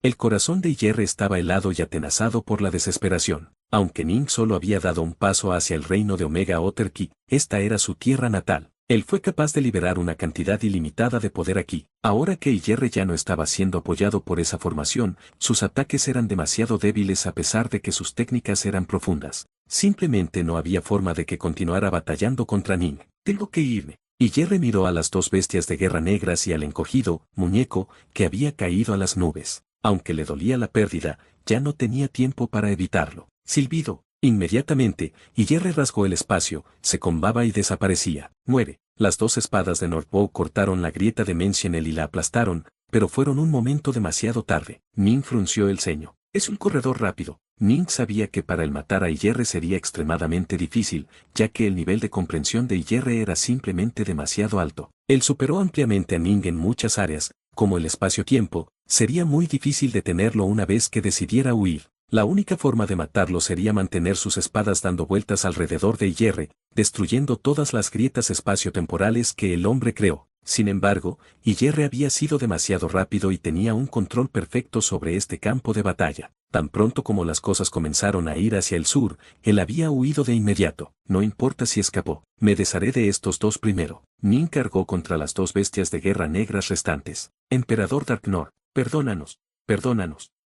Speaker 1: El corazón de Iyerre estaba helado y atenazado por la desesperación. Aunque Ning solo había dado un paso hacia el reino de Omega Otterki, esta era su tierra natal. Él fue capaz de liberar una cantidad ilimitada de poder aquí. Ahora que Iyerre ya no estaba siendo apoyado por esa formación, sus ataques eran demasiado débiles a pesar de que sus técnicas eran profundas. Simplemente no había forma de que continuara batallando contra Ning. Tengo que irme. Iyerre miró a las 2 bestias de guerra negras y al encogido muñeco que había caído a las nubes. Aunque le dolía la pérdida, ya no tenía tiempo para evitarlo. Silbido. Inmediatamente, Iyerre rasgó el espacio, se combaba y desaparecía. Muere. Las 2 espadas de Norpo cortaron la grieta de Mentionel y la aplastaron, pero fueron un momento demasiado tarde. Ning frunció el ceño. Es un corredor rápido. Ning sabía que para el matar a Iyerre sería extremadamente difícil, ya que el nivel de comprensión de Iyerre era simplemente demasiado alto. Él superó ampliamente a Ning en muchas áreas, como el espacio-tiempo, sería muy difícil detenerlo una vez que decidiera huir. La única forma de matarlo sería mantener sus espadas dando vueltas alrededor de Iyerre, destruyendo todas las grietas espaciotemporales que el hombre creó. Sin embargo, Iyerre había sido demasiado rápido y tenía un control perfecto sobre este campo de batalla. Tan pronto como las cosas comenzaron a ir hacia el sur, él había huido de inmediato. No importa si escapó, me desharé de estos 2 primero. Ning cargó contra las 2 bestias de guerra negras restantes. Emperador Darknor, perdónanos.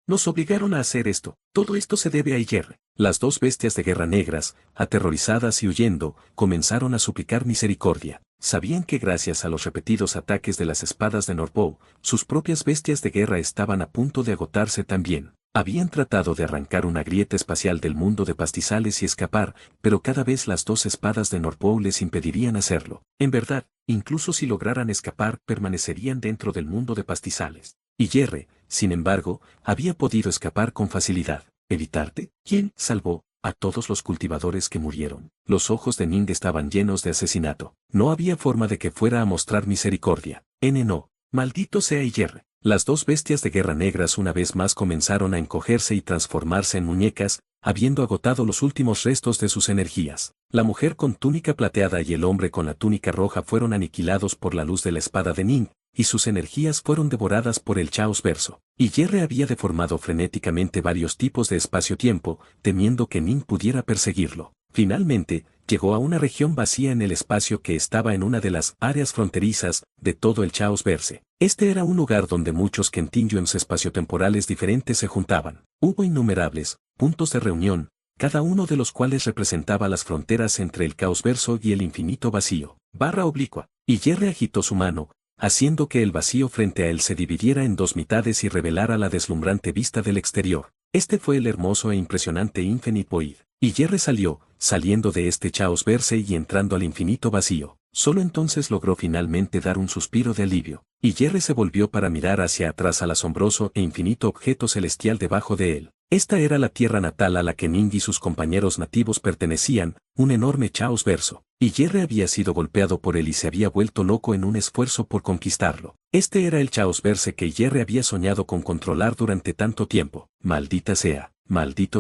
Speaker 1: Nos obligaron a hacer esto. Todo esto se debe a Iyerre. Las 2 bestias de guerra negras, aterrorizadas y huyendo, comenzaron a suplicar misericordia. Sabían que gracias a los repetidos ataques de las espadas de Norpo, sus propias bestias de guerra estaban a punto de agotarse también. Habían tratado de arrancar una grieta espacial del mundo de pastizales y escapar, pero cada vez las 2 espadas de Norpo les impedirían hacerlo. En verdad, incluso si lograran escapar, permanecerían dentro del mundo de pastizales. Iyerre, sin embargo, había podido escapar con facilidad. ¿Evitarte? ¿Quién salvó a todos los cultivadores que murieron? Los ojos de Ning estaban llenos de asesinato. No había forma de que fuera a mostrar misericordia. No. Maldito sea Iyerre. Las 2 bestias de guerra negras una vez más comenzaron a encogerse y transformarse en muñecas, habiendo agotado los últimos restos de sus energías. La mujer con túnica plateada y el hombre con la túnica roja fueron aniquilados por la luz de la espada de Ning, y sus energías fueron devoradas por el Chaos Verso. Iyerre había deformado frenéticamente varios tipos de espacio-tiempo, temiendo que Ning pudiera perseguirlo. Finalmente, llegó a una región vacía en el espacio que estaba en una de las áreas fronterizas de todo el Chaos Verse. Este era un lugar donde muchos Continuums espaciotemporales diferentes se juntaban. Hubo innumerables puntos de reunión, cada uno de los cuales representaba las fronteras entre el Caos Verso y el infinito vacío. /oblicua. Iyerre agitó su mano, haciendo que el vacío frente a él se dividiera en 2 mitades y revelara la deslumbrante vista del exterior. Este fue el hermoso e impresionante Infinite Void. Iyerre saliendo de este Chaos Verse y entrando al infinito vacío. Solo entonces logró finalmente dar un suspiro de alivio. Iyerre se volvió para mirar hacia atrás al asombroso e infinito objeto celestial debajo de él. Esta era la tierra natal a la que Ning y sus compañeros nativos pertenecían, un enorme Chaos Verso. Iyerre había sido golpeado por él y se había vuelto loco en un esfuerzo por conquistarlo. Este era el Chaos Verse que Iyerre había soñado con controlar durante tanto tiempo. Maldito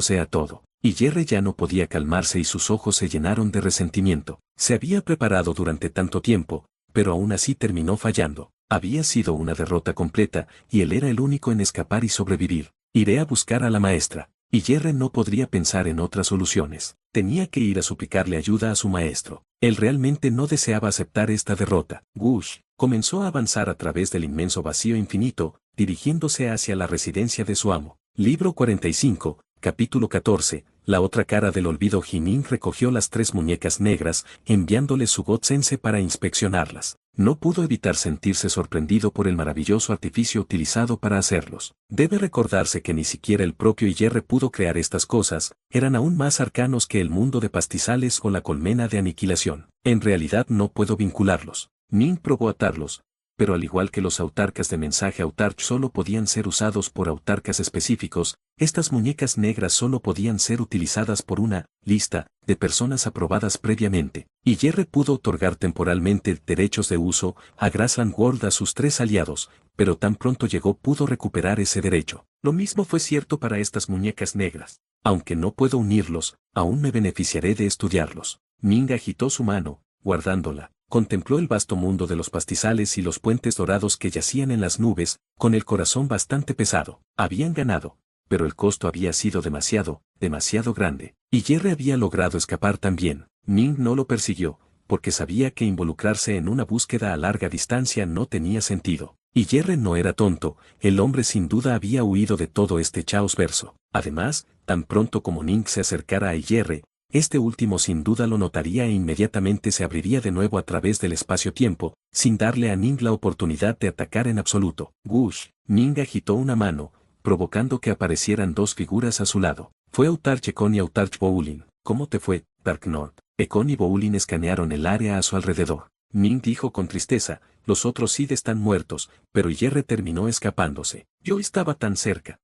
Speaker 1: sea todo. Iyerre ya no podía calmarse y sus ojos se llenaron de resentimiento. Se había preparado durante tanto tiempo, pero aún así terminó fallando. Había sido una derrota completa, y él era el único en escapar y sobrevivir. Iré a buscar a la maestra. Iyerre no podría pensar en otras soluciones. Tenía que ir a suplicarle ayuda a su maestro. Él realmente no deseaba aceptar esta derrota. Gush, Comenzó a avanzar a través del inmenso vacío infinito, dirigiéndose hacia la residencia de su amo. Libro 45, capítulo 14. La otra cara del olvido. Jimin recogió las 3 muñecas negras, enviándole su God-Sensei para inspeccionarlas. No pudo evitar sentirse sorprendido por el maravilloso artificio utilizado para hacerlos. Debe recordarse que ni siquiera el propio IR pudo crear estas cosas, eran aún más arcanos que el mundo de pastizales o la colmena de aniquilación. En realidad no puedo vincularlos. Ning probó atarlos, pero al igual que los autarcas de mensaje autarch solo podían ser usados por autarcas específicos, estas muñecas negras solo podían ser utilizadas por una lista de personas aprobadas previamente. IR pudo otorgar temporalmente derechos de uso a Grassland World a sus 3 aliados, pero tan pronto llegó pudo recuperar ese derecho. Lo mismo fue cierto para estas muñecas negras. Aunque no puedo unirlos, aún me beneficiaré de estudiarlos. Ning agitó su mano, guardándola. Contempló el vasto mundo de los pastizales y los puentes dorados que yacían en las nubes, con el corazón bastante pesado. Habían ganado, pero el costo había sido demasiado grande. Y Jerry había logrado escapar también. Ning no lo persiguió, porque sabía que involucrarse en una búsqueda a larga distancia no tenía sentido. Y Jerry no era tonto, el hombre sin duda había huido de todo este caos verso. Además, tan pronto como Ning se acercara a Jerry, este último sin duda lo notaría e inmediatamente se abriría de nuevo a través del espacio-tiempo, sin darle a Ning la oportunidad de atacar en absoluto. Gush. Ning agitó una mano, provocando que aparecieran 2 figuras a su lado. Fue Autarch Ekon y Autarch Bowlin. ¿Cómo te fue, Dark North? Ekon y Bowlin escanearon el área a su alrededor. Ning dijo con tristeza, los otros Sid están muertos, pero IR terminó escapándose. Yo estaba tan cerca.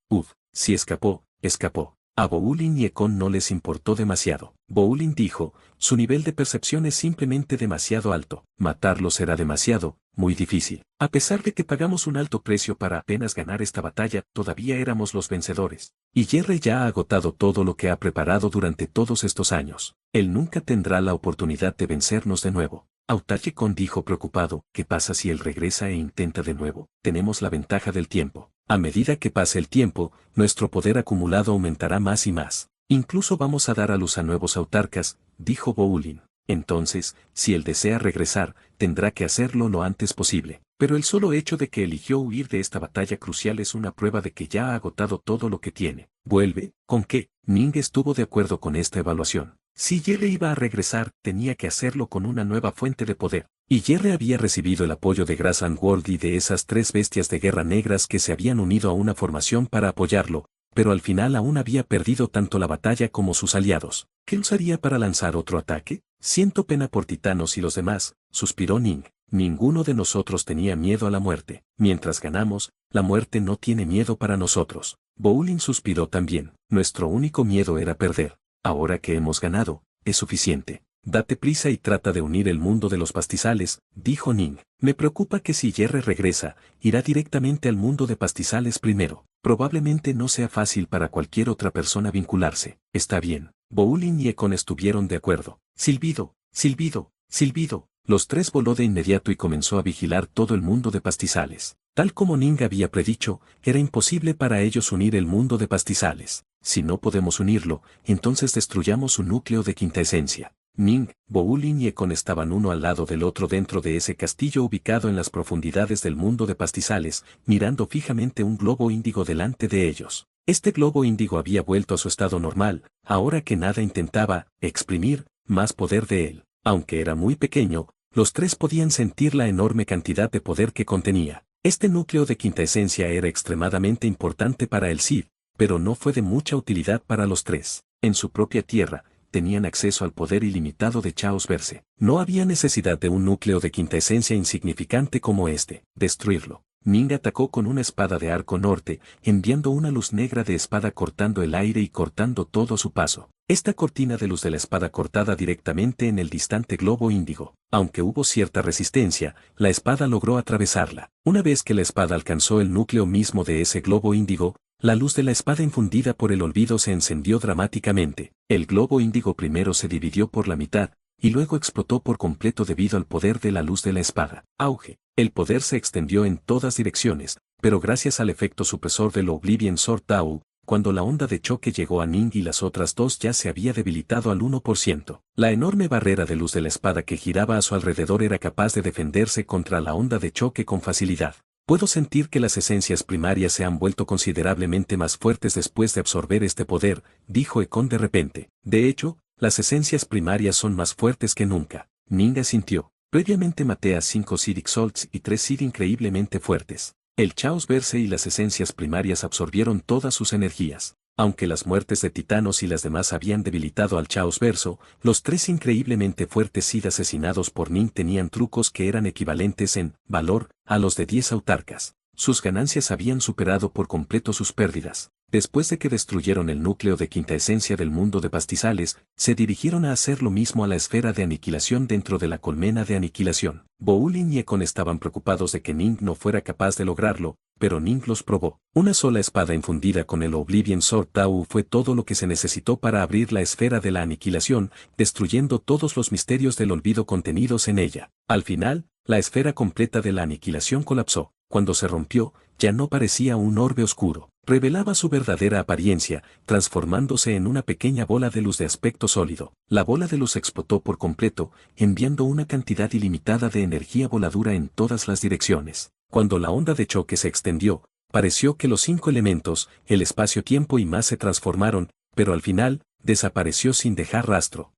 Speaker 1: Si escapó, escapó. A Bowlin y Ekon no les importó demasiado. Bowlin dijo, su nivel de percepción es simplemente demasiado alto. Matarlo será demasiado, muy difícil. A pesar de que pagamos un alto precio para apenas ganar esta batalla, todavía éramos los vencedores. Y Jerry ya ha agotado todo lo que ha preparado durante todos estos años. Él nunca tendrá la oportunidad de vencernos de nuevo. Autarch Ekon dijo preocupado, ¿qué pasa si él regresa e intenta de nuevo? Tenemos la ventaja del tiempo. A medida que pase el tiempo, nuestro poder acumulado aumentará más y más. Incluso vamos a dar a luz a nuevos autarcas, dijo Bowlin. Entonces, si él desea regresar, tendrá que hacerlo lo antes posible. Pero el solo hecho de que eligió huir de esta batalla crucial es una prueba de que ya ha agotado todo lo que tiene. ¿Vuelve? ¿Con qué? Ning estuvo de acuerdo con esta evaluación. Si Jerry iba a regresar, tenía que hacerlo con una nueva fuente de poder. Y Jerry había recibido el apoyo de Grassland World y de esas 3 bestias de guerra negras que se habían unido a una formación para apoyarlo, pero al final aún había perdido tanto la batalla como sus aliados. ¿Qué usaría para lanzar otro ataque? Siento pena por Titanos y los demás, suspiró Ning. Ninguno de nosotros tenía miedo a la muerte. Mientras ganamos, la muerte no tiene miedo para nosotros. Bowlin suspiró también. Nuestro único miedo era perder. Ahora que hemos ganado, es suficiente. Date prisa y trata de unir el mundo de los pastizales, dijo Ning. Me preocupa que si Jerry regresa, irá directamente al mundo de pastizales primero. Probablemente no sea fácil para cualquier otra persona vincularse. Está bien. Bowlin y Ekon estuvieron de acuerdo. Silbido, silbido, silbido. Los 3 voló de inmediato y comenzó a vigilar todo el mundo de pastizales. Tal como Ning había predicho, era imposible para ellos unir el mundo de pastizales. Si no podemos unirlo, entonces destruyamos su núcleo de quinta esencia. Ning, Bowlin y Ekon estaban uno al lado del otro dentro de ese castillo ubicado en las profundidades del mundo de pastizales, mirando fijamente un globo índigo delante de ellos. Este globo índigo había vuelto a su estado normal, ahora que nada intentaba exprimir más poder de él. Aunque era muy pequeño, los 3 podían sentir la enorme cantidad de poder que contenía. Este núcleo de quinta esencia era extremadamente importante para el Sith, pero no fue de mucha utilidad para los 3. En su propia tierra, tenían acceso al poder ilimitado de Chaos Verse. No había necesidad de un núcleo de quinta esencia insignificante como este. Destruirlo. Ning atacó con una espada de arco norte, enviando una luz negra de espada cortando el aire y cortando todo a su paso. Esta cortina de luz de la espada cortada directamente en el distante globo índigo. Aunque hubo cierta resistencia, la espada logró atravesarla. Una vez que la espada alcanzó el núcleo mismo de ese globo índigo, la luz de la espada infundida por el olvido se encendió dramáticamente. El globo índigo primero se dividió por la mitad, y luego explotó por completo debido al poder de la luz de la espada. Auge. El poder se extendió en todas direcciones, pero gracias al efecto supresor del Oblivion Sword Tao, cuando la onda de choque llegó a Ning y las otras dos ya se había debilitado al 1%. La enorme barrera de luz de la espada que giraba a su alrededor era capaz de defenderse contra la onda de choque con facilidad. Puedo sentir que las esencias primarias se han vuelto considerablemente más fuertes después de absorber este poder, dijo Ekon de repente. De hecho, las esencias primarias son más fuertes que nunca. Ning asintió. Previamente maté a 5 Sid Exalts y 3 Sid increíblemente fuertes. El Chaos Verse y las esencias primarias absorbieron todas sus energías. Aunque las muertes de titanos y las demás habían debilitado al Chaos Verso, los 3 increíblemente fuertes Sid asesinados por Ning tenían trucos que eran equivalentes en valor a los de 10 autarcas. Sus ganancias habían superado por completo sus pérdidas. Después de que destruyeron el núcleo de quinta esencia del mundo de pastizales, se dirigieron a hacer lo mismo a la esfera de aniquilación dentro de la colmena de aniquilación. Boulin y Ekon estaban preocupados de que Ning no fuera capaz de lograrlo, pero Ning los probó. Una sola espada infundida con el Oblivion Sword Tao fue todo lo que se necesitó para abrir la esfera de la aniquilación, destruyendo todos los misterios del olvido contenidos en ella. Al final, la esfera completa de la aniquilación colapsó. Cuando se rompió, ya no parecía un orbe oscuro. Revelaba su verdadera apariencia, transformándose en una pequeña bola de luz de aspecto sólido. La bola de luz explotó por completo, enviando una cantidad ilimitada de energía voladura en todas las direcciones. Cuando la onda de choque se extendió, pareció que los 5 elementos, el espacio-tiempo y más se transformaron, pero al final, desapareció sin dejar rastro.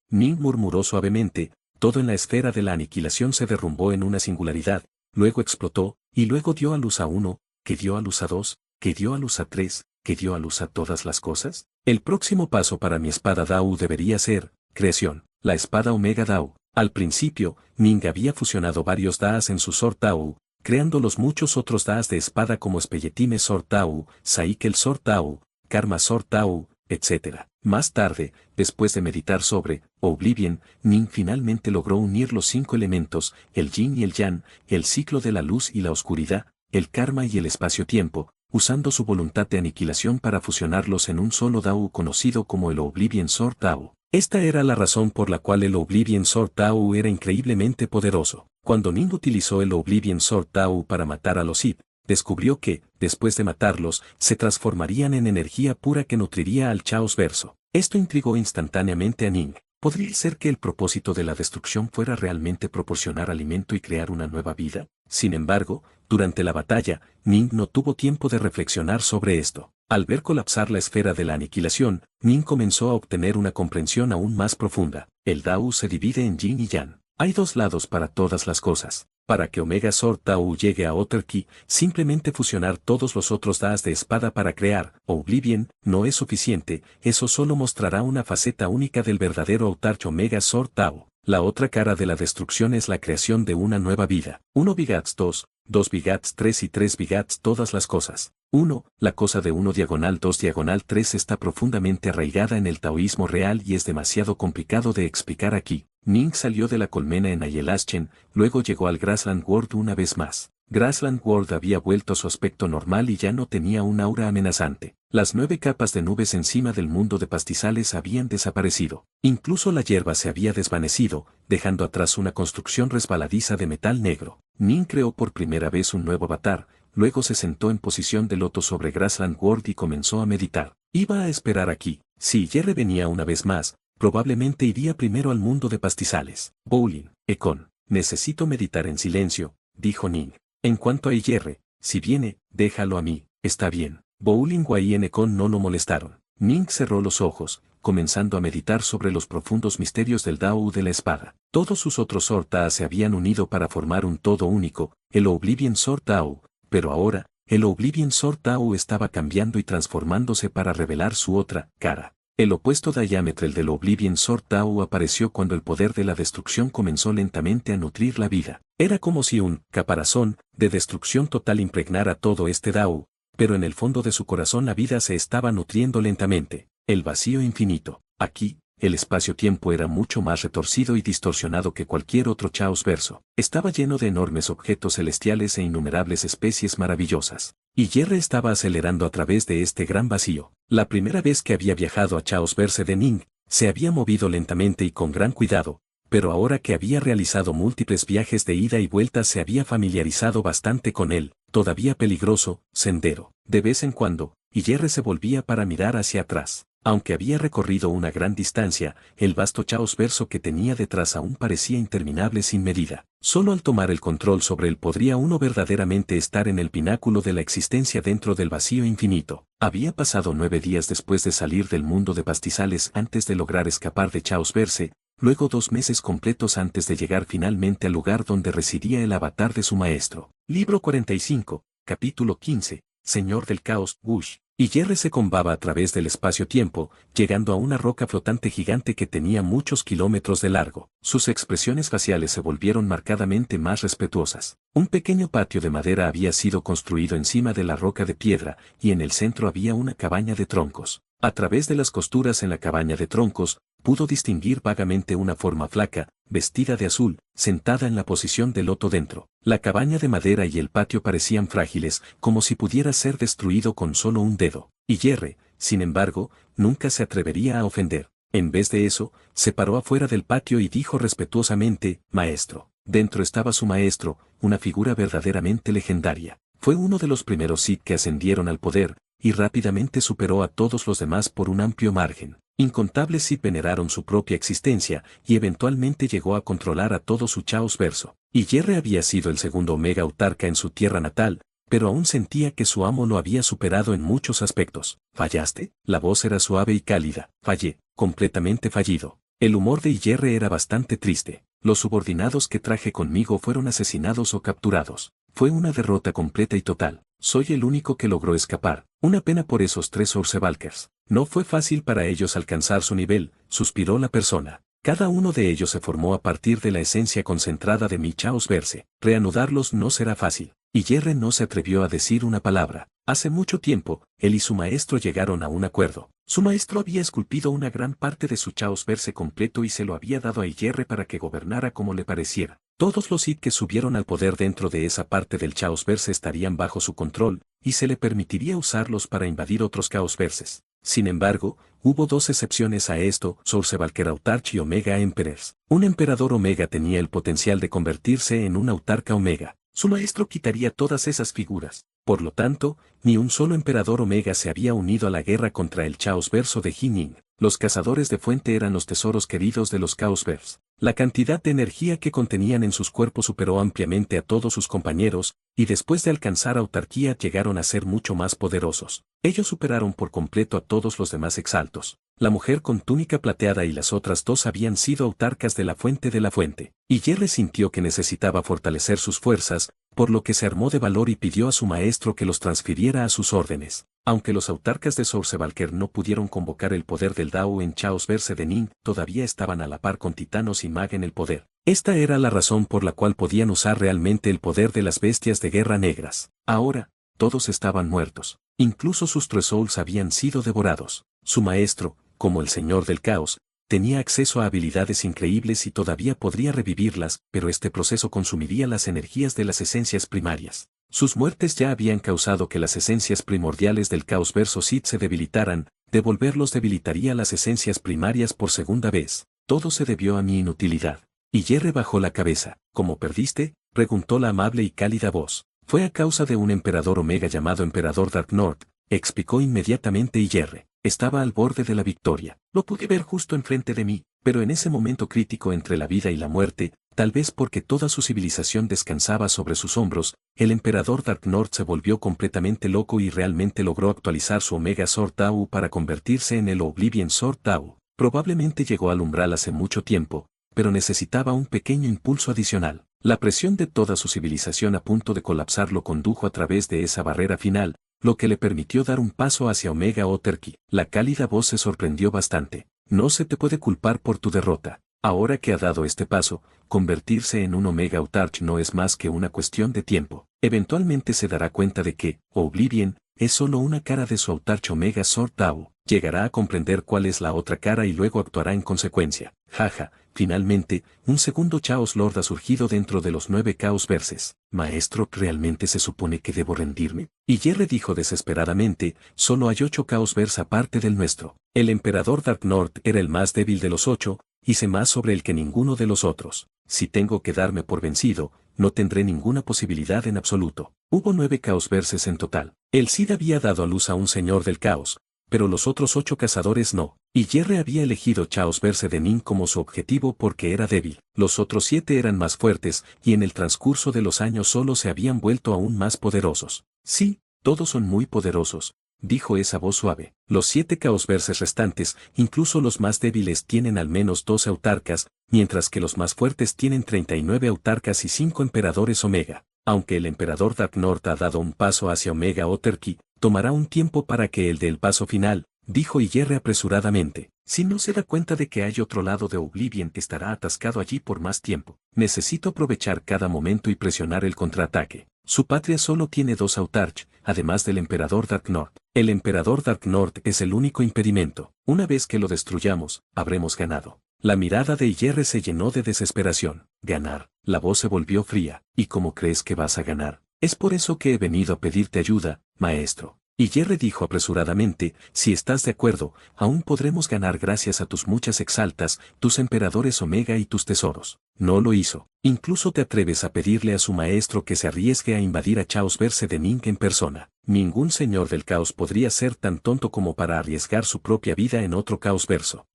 Speaker 1: Ning murmuró suavemente, todo en la esfera de la aniquilación se derrumbó en una singularidad, luego explotó, y luego dio a luz a 1, que dio a luz a 2, que dio a luz a 3, que dio a luz a todas las cosas. El próximo paso para mi espada Dao debería ser, creación, la espada Omega Dao. Al principio, Ning había fusionado varios Daas en su Sword Dao, creando los muchos otros Daas de espada como Spelletime Sword Dao, Saikel Sword Dao, Karma Sword Dao, etc. Más tarde, después de meditar sobre Oblivion, Ning finalmente logró unir los 5 elementos, el yin y el yang, el ciclo de la luz y la oscuridad, el karma y el espacio-tiempo, usando su voluntad de aniquilación para fusionarlos en un solo Dao conocido como el Oblivion Sword Dao. Esta era la razón por la cual el Oblivion Sword Dao era increíblemente poderoso. Cuando Ning utilizó el Oblivion Sword Dao para matar a los Sith, descubrió que, después de matarlos, se transformarían en energía pura que nutriría al Chaos Verso. Esto intrigó instantáneamente a Ning. ¿Podría ser que el propósito de la destrucción fuera realmente proporcionar alimento y crear una nueva vida? Sin embargo, durante la batalla, Ning no tuvo tiempo de reflexionar sobre esto. Al ver colapsar la esfera de la aniquilación, Ning comenzó a obtener una comprensión aún más profunda. El Dao se divide en yin y yang. Hay 2 lados para todas las cosas. Para que Omega Sword Tao llegue a Otterkey, simplemente fusionar todos los otros Daas de espada para crear Oblivion no es suficiente, eso solo mostrará una faceta única del verdadero Autarch Omega Sword Tao. La otra cara de la destrucción es la creación de una nueva vida. 1 Bigats 2, 2 Bigats 3 y 3 Bigats todas las cosas. 1. La cosa de 1 diagonal 2 diagonal 3 está profundamente arraigada en el taoísmo real y es demasiado complicado de explicar aquí. Ning salió de la colmena en Ayelaschen, luego llegó al Grassland World una vez más. Grassland World había vuelto a su aspecto normal y ya no tenía un aura amenazante. Las 9 capas de nubes encima del mundo de pastizales habían desaparecido. Incluso la hierba se había desvanecido, dejando atrás una construcción resbaladiza de metal negro. Ning creó por primera vez un nuevo avatar, luego se sentó en posición de loto sobre Grassland World y comenzó a meditar. Iba a esperar aquí. Si Jerry venía una vez más, probablemente iría primero al mundo de pastizales. Boulin, Ekon, necesito meditar en silencio, dijo Ning. En cuanto a IR, si viene, déjalo a mí, está bien. Boulin y Ekon no lo molestaron. Ning cerró los ojos, comenzando a meditar sobre los profundos misterios del Dao de la espada. Todos sus otros Sword Dao se habían unido para formar un todo único, el Oblivion Sword Dao, pero ahora, el Oblivion Sword Dao estaba cambiando y transformándose para revelar su otra cara. El opuesto diámetro del Oblivion Sword Dao apareció cuando el poder de la destrucción comenzó lentamente a nutrir la vida. Era como si un caparazón de destrucción total impregnara todo este Dao, pero en el fondo de su corazón la vida se estaba nutriendo lentamente. El vacío infinito. Aquí, el espacio-tiempo era mucho más retorcido y distorsionado que cualquier otro Chaos Verso. Estaba lleno de enormes objetos celestiales e innumerables especies maravillosas. Y Jerry estaba acelerando a través de este gran vacío. La primera vez que había viajado a Chaos Verse de Ning, se había movido lentamente y con gran cuidado, pero ahora que había realizado múltiples viajes de ida y vuelta se había familiarizado bastante con él, todavía peligroso, sendero. De vez en cuando, y Yerre se volvía para mirar hacia atrás. Aunque había recorrido una gran distancia, el vasto caos verso que tenía detrás aún parecía interminable sin medida. Solo al tomar el control sobre él podría uno verdaderamente estar en el pináculo de la existencia dentro del vacío infinito. Había pasado 9 días después de salir del mundo de pastizales antes de lograr escapar de Chaos Verse, luego 2 meses completos antes de llegar finalmente al lugar donde residía el avatar de su maestro. Libro 45, capítulo 15, Señor del Caos, Wush. Y Yerre se combaba a través del espacio-tiempo, llegando a una roca flotante gigante que tenía muchos kilómetros de largo. Sus expresiones faciales se volvieron marcadamente más respetuosas. Un pequeño patio de madera había sido construido encima de la roca de piedra, y en el centro había una cabaña de troncos. A través de las costuras en la cabaña de troncos, pudo distinguir vagamente una forma flaca, vestida de azul, sentada en la posición del loto dentro. La cabaña de madera y el patio parecían frágiles, como si pudiera ser destruido con solo un dedo. Y Yerre, sin embargo, nunca se atrevería a ofender. En vez de eso, se paró afuera del patio y dijo respetuosamente, «Maestro». Dentro estaba su maestro, una figura verdaderamente legendaria. Fue uno de los primeros Sith que ascendieron al poder, y rápidamente superó a todos los demás por un amplio margen. Incontables Sith veneraron su propia existencia, y eventualmente llegó a controlar a todo su Chaos Verso. Y Yerre había sido el segundo Omega Autarca en su tierra natal, pero aún sentía que su amo lo había superado en muchos aspectos. ¿Fallaste? La voz era suave y cálida. Fallé, completamente fallido. El humor de Yerre era bastante triste. Los subordinados que traje conmigo fueron asesinados o capturados. Fue una derrota completa y total. Soy el único que logró escapar. Una pena por esos 3 Orsevalkers. No fue fácil para ellos alcanzar su nivel, suspiró la persona. Cada uno de ellos se formó a partir de la esencia concentrada de mi Chaos Verse. Reanudarlos no será fácil. Y Yerre no se atrevió a decir una palabra. Hace mucho tiempo, él y su maestro llegaron a un acuerdo. Su maestro había esculpido una gran parte de su Chaos Verse completo y se lo había dado a Yerre para que gobernara como le pareciera. Todos los Sith que subieron al poder dentro de esa parte del Chaos Verse estarían bajo su control, y se le permitiría usarlos para invadir otros Chaos Verses. Sin embargo, hubo 2 excepciones a esto: Sorcevalker Autarch y Omega Emperors. Un emperador Omega tenía el potencial de convertirse en un autarca Omega. Su maestro quitaría todas esas figuras. Por lo tanto, ni un solo emperador Omega se había unido a la guerra contra el Chaos Verso de Jining. Los cazadores de fuente eran los tesoros queridos de los Chaos Verse. La cantidad de energía que contenían en sus cuerpos superó ampliamente a todos sus compañeros, y después de alcanzar autarquía llegaron a ser mucho más poderosos. Ellos superaron por completo a todos los demás exaltos. La mujer con túnica plateada y las otras 2 habían sido autarcas de la fuente, y Yerre sintió que necesitaba fortalecer sus fuerzas, por lo que se armó de valor y pidió a su maestro que los transfiriera a sus órdenes. Aunque los autarcas de Sorcevalker no pudieron convocar el poder del Dao en Chaos Verse de Ning, todavía estaban a la par con Titanos y Mag en el poder. Esta era la razón por la cual podían usar realmente el poder de las bestias de guerra negras. Ahora, todos estaban muertos. Incluso sus True Souls habían sido devorados. Su maestro, como el Señor del Caos, tenía acceso a habilidades increíbles y todavía podría revivirlas, pero este proceso consumiría las energías de las esencias primarias. Sus muertes ya habían causado que las esencias primordiales del Caos Verso Sith se debilitaran. Devolverlos debilitaría las esencias primarias por segunda vez. Todo se debió a mi inutilidad. Y Yerre bajó la cabeza. ¿Cómo perdiste?, preguntó la amable y cálida voz. Fue a causa de un emperador Omega llamado Emperador Dark North, explicó inmediatamente y Yerre. Estaba al borde de la victoria. Lo pude ver justo enfrente de mí, pero en ese momento crítico entre la vida y la muerte, tal vez porque toda su civilización descansaba sobre sus hombros, el emperador Dark North se volvió completamente loco y realmente logró actualizar su Omega Sword Tau para convertirse en el Oblivion Sword Tau. Probablemente llegó al umbral hace mucho tiempo, pero necesitaba un pequeño impulso adicional. La presión de toda su civilización a punto de colapsar lo condujo a través de esa barrera final, lo que le permitió dar un paso hacia Omega Oterki. La cálida voz se sorprendió bastante. No se te puede culpar por tu derrota. Ahora que ha dado este paso, convertirse en un Omega Autarch no es más que una cuestión de tiempo. Eventualmente se dará cuenta de que, Oblivion, es solo una cara de su Autarch Omega Sword Tau. Llegará a comprender cuál es la otra cara y luego actuará en consecuencia. Jaja, finalmente, un segundo Chaos Lord ha surgido dentro de los 9 Chaos Verses. Maestro, ¿realmente se supone que debo rendirme? Y Yerre dijo desesperadamente, solo hay 8 Chaos Verse aparte del nuestro. El emperador Dark North era el más débil de los 8, y sé más sobre él que ninguno de los otros. si tengo que darme por vencido, no tendré ninguna posibilidad en absoluto. Hubo 9 caos verses en total. El Cid había dado a luz a un señor del caos, pero los otros 8 cazadores no, y Yerre había elegido Chaos Verse de Nin como su objetivo porque era débil. Los otros 7 eran más fuertes, y en el transcurso de los años solo se habían vuelto aún más poderosos. Sí, todos son muy poderosos, dijo esa voz suave. Los 7 Chaos Verses restantes, incluso los más débiles tienen al menos 12 autarcas, mientras que los más fuertes tienen 39 autarcas y 5 emperadores Omega. Aunque el emperador Dark North ha dado un paso hacia Omega Otterkey, tomará un tiempo para que él dé el paso final, dijo Yerre apresuradamente. Si no se da cuenta de que hay otro lado de Oblivion que estará atascado allí por más tiempo, necesito aprovechar cada momento y presionar el contraataque. Su patria solo tiene 2 Autarch, además del emperador Dark North. El emperador Dark North es el único impedimento. Una vez que lo destruyamos, habremos ganado. La mirada de Yerre se llenó de desesperación. Ganar. La voz se volvió fría. ¿Y cómo crees que vas a ganar? Es por eso que he venido a pedirte ayuda, maestro. Y Yerre dijo apresuradamente, si estás de acuerdo, aún podremos ganar gracias a tus muchas exaltas, tus emperadores Omega y tus tesoros. No lo hizo. Incluso te atreves a pedirle a su maestro que se arriesgue a invadir a Chaos Verse de Ning en persona. Ningún señor del caos podría ser tan tonto como para arriesgar su propia vida en otro caos verso.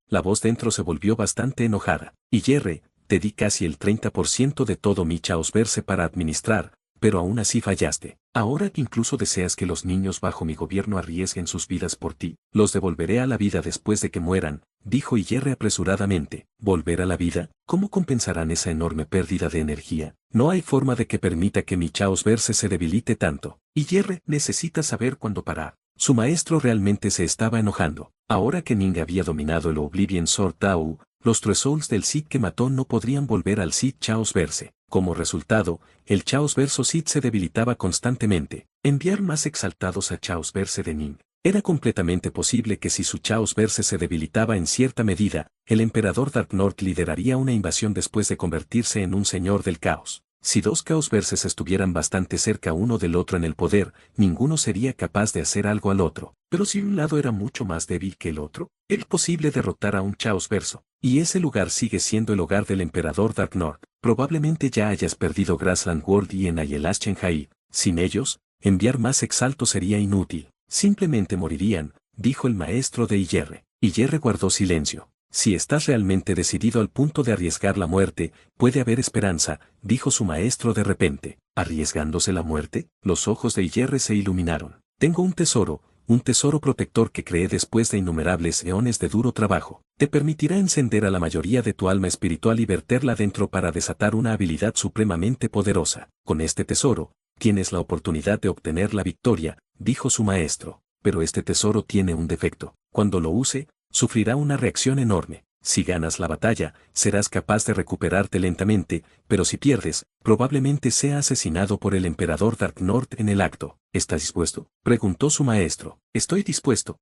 Speaker 1: La voz dentro se volvió bastante enojada. Y Yerre, te di casi el 30% de todo mi Chaos Verse para administrar, pero aún así fallaste. Ahora que incluso deseas que los niños bajo mi gobierno arriesguen sus vidas por ti, los devolveré a la vida después de que mueran, dijo Yerre apresuradamente. ¿Volver a la vida? ¿Cómo compensarán esa enorme pérdida de energía? No hay forma de que permita que mi Chaos Verse se debilite tanto. Y Yerre necesita saber cuándo parar. Su maestro realmente se estaba enojando. Ahora que Ning había dominado el Oblivion Sword Tao, los True Souls del Cid que mató no podrían volver al Cid Chaos Verse. Como resultado, el Chaos Verso Cid se debilitaba constantemente. Enviar más exaltados a Chaos Verse de Ning. Era completamente posible que si su Chaos Verse se debilitaba en cierta medida, el emperador Dark North lideraría una invasión después de convertirse en un señor del caos. Si 2 Chaos Verses estuvieran bastante cerca uno del otro en el poder, ninguno sería capaz de hacer algo al otro. Pero si un lado era mucho más débil que el otro, es posible derrotar a un Chaos Verso. Y ese lugar sigue siendo el hogar del emperador Dark North. Probablemente ya hayas perdido Grassland World y en Ayelash Chenjai. Sin ellos, enviar más exaltos sería inútil. Simplemente morirían, dijo el maestro de Yerre. Y Yerre guardó silencio. Si estás realmente decidido al punto de arriesgar la muerte, puede haber esperanza, dijo su maestro de repente. ¿Arriesgándose la muerte? Los ojos de Yerre se iluminaron. Tengo un tesoro protector que creé después de innumerables eones de duro trabajo. Te permitirá encender a la mayoría de tu alma espiritual y verterla dentro para desatar una habilidad supremamente poderosa. Con este tesoro, tienes la oportunidad de obtener la victoria, dijo su maestro. Pero este tesoro tiene un defecto. Cuando lo use, sufrirá una reacción enorme. Si ganas la batalla, serás capaz de recuperarte lentamente, pero si pierdes, probablemente sea asesinado por el emperador Dark North en el acto. ¿Estás dispuesto?, preguntó su maestro. Estoy dispuesto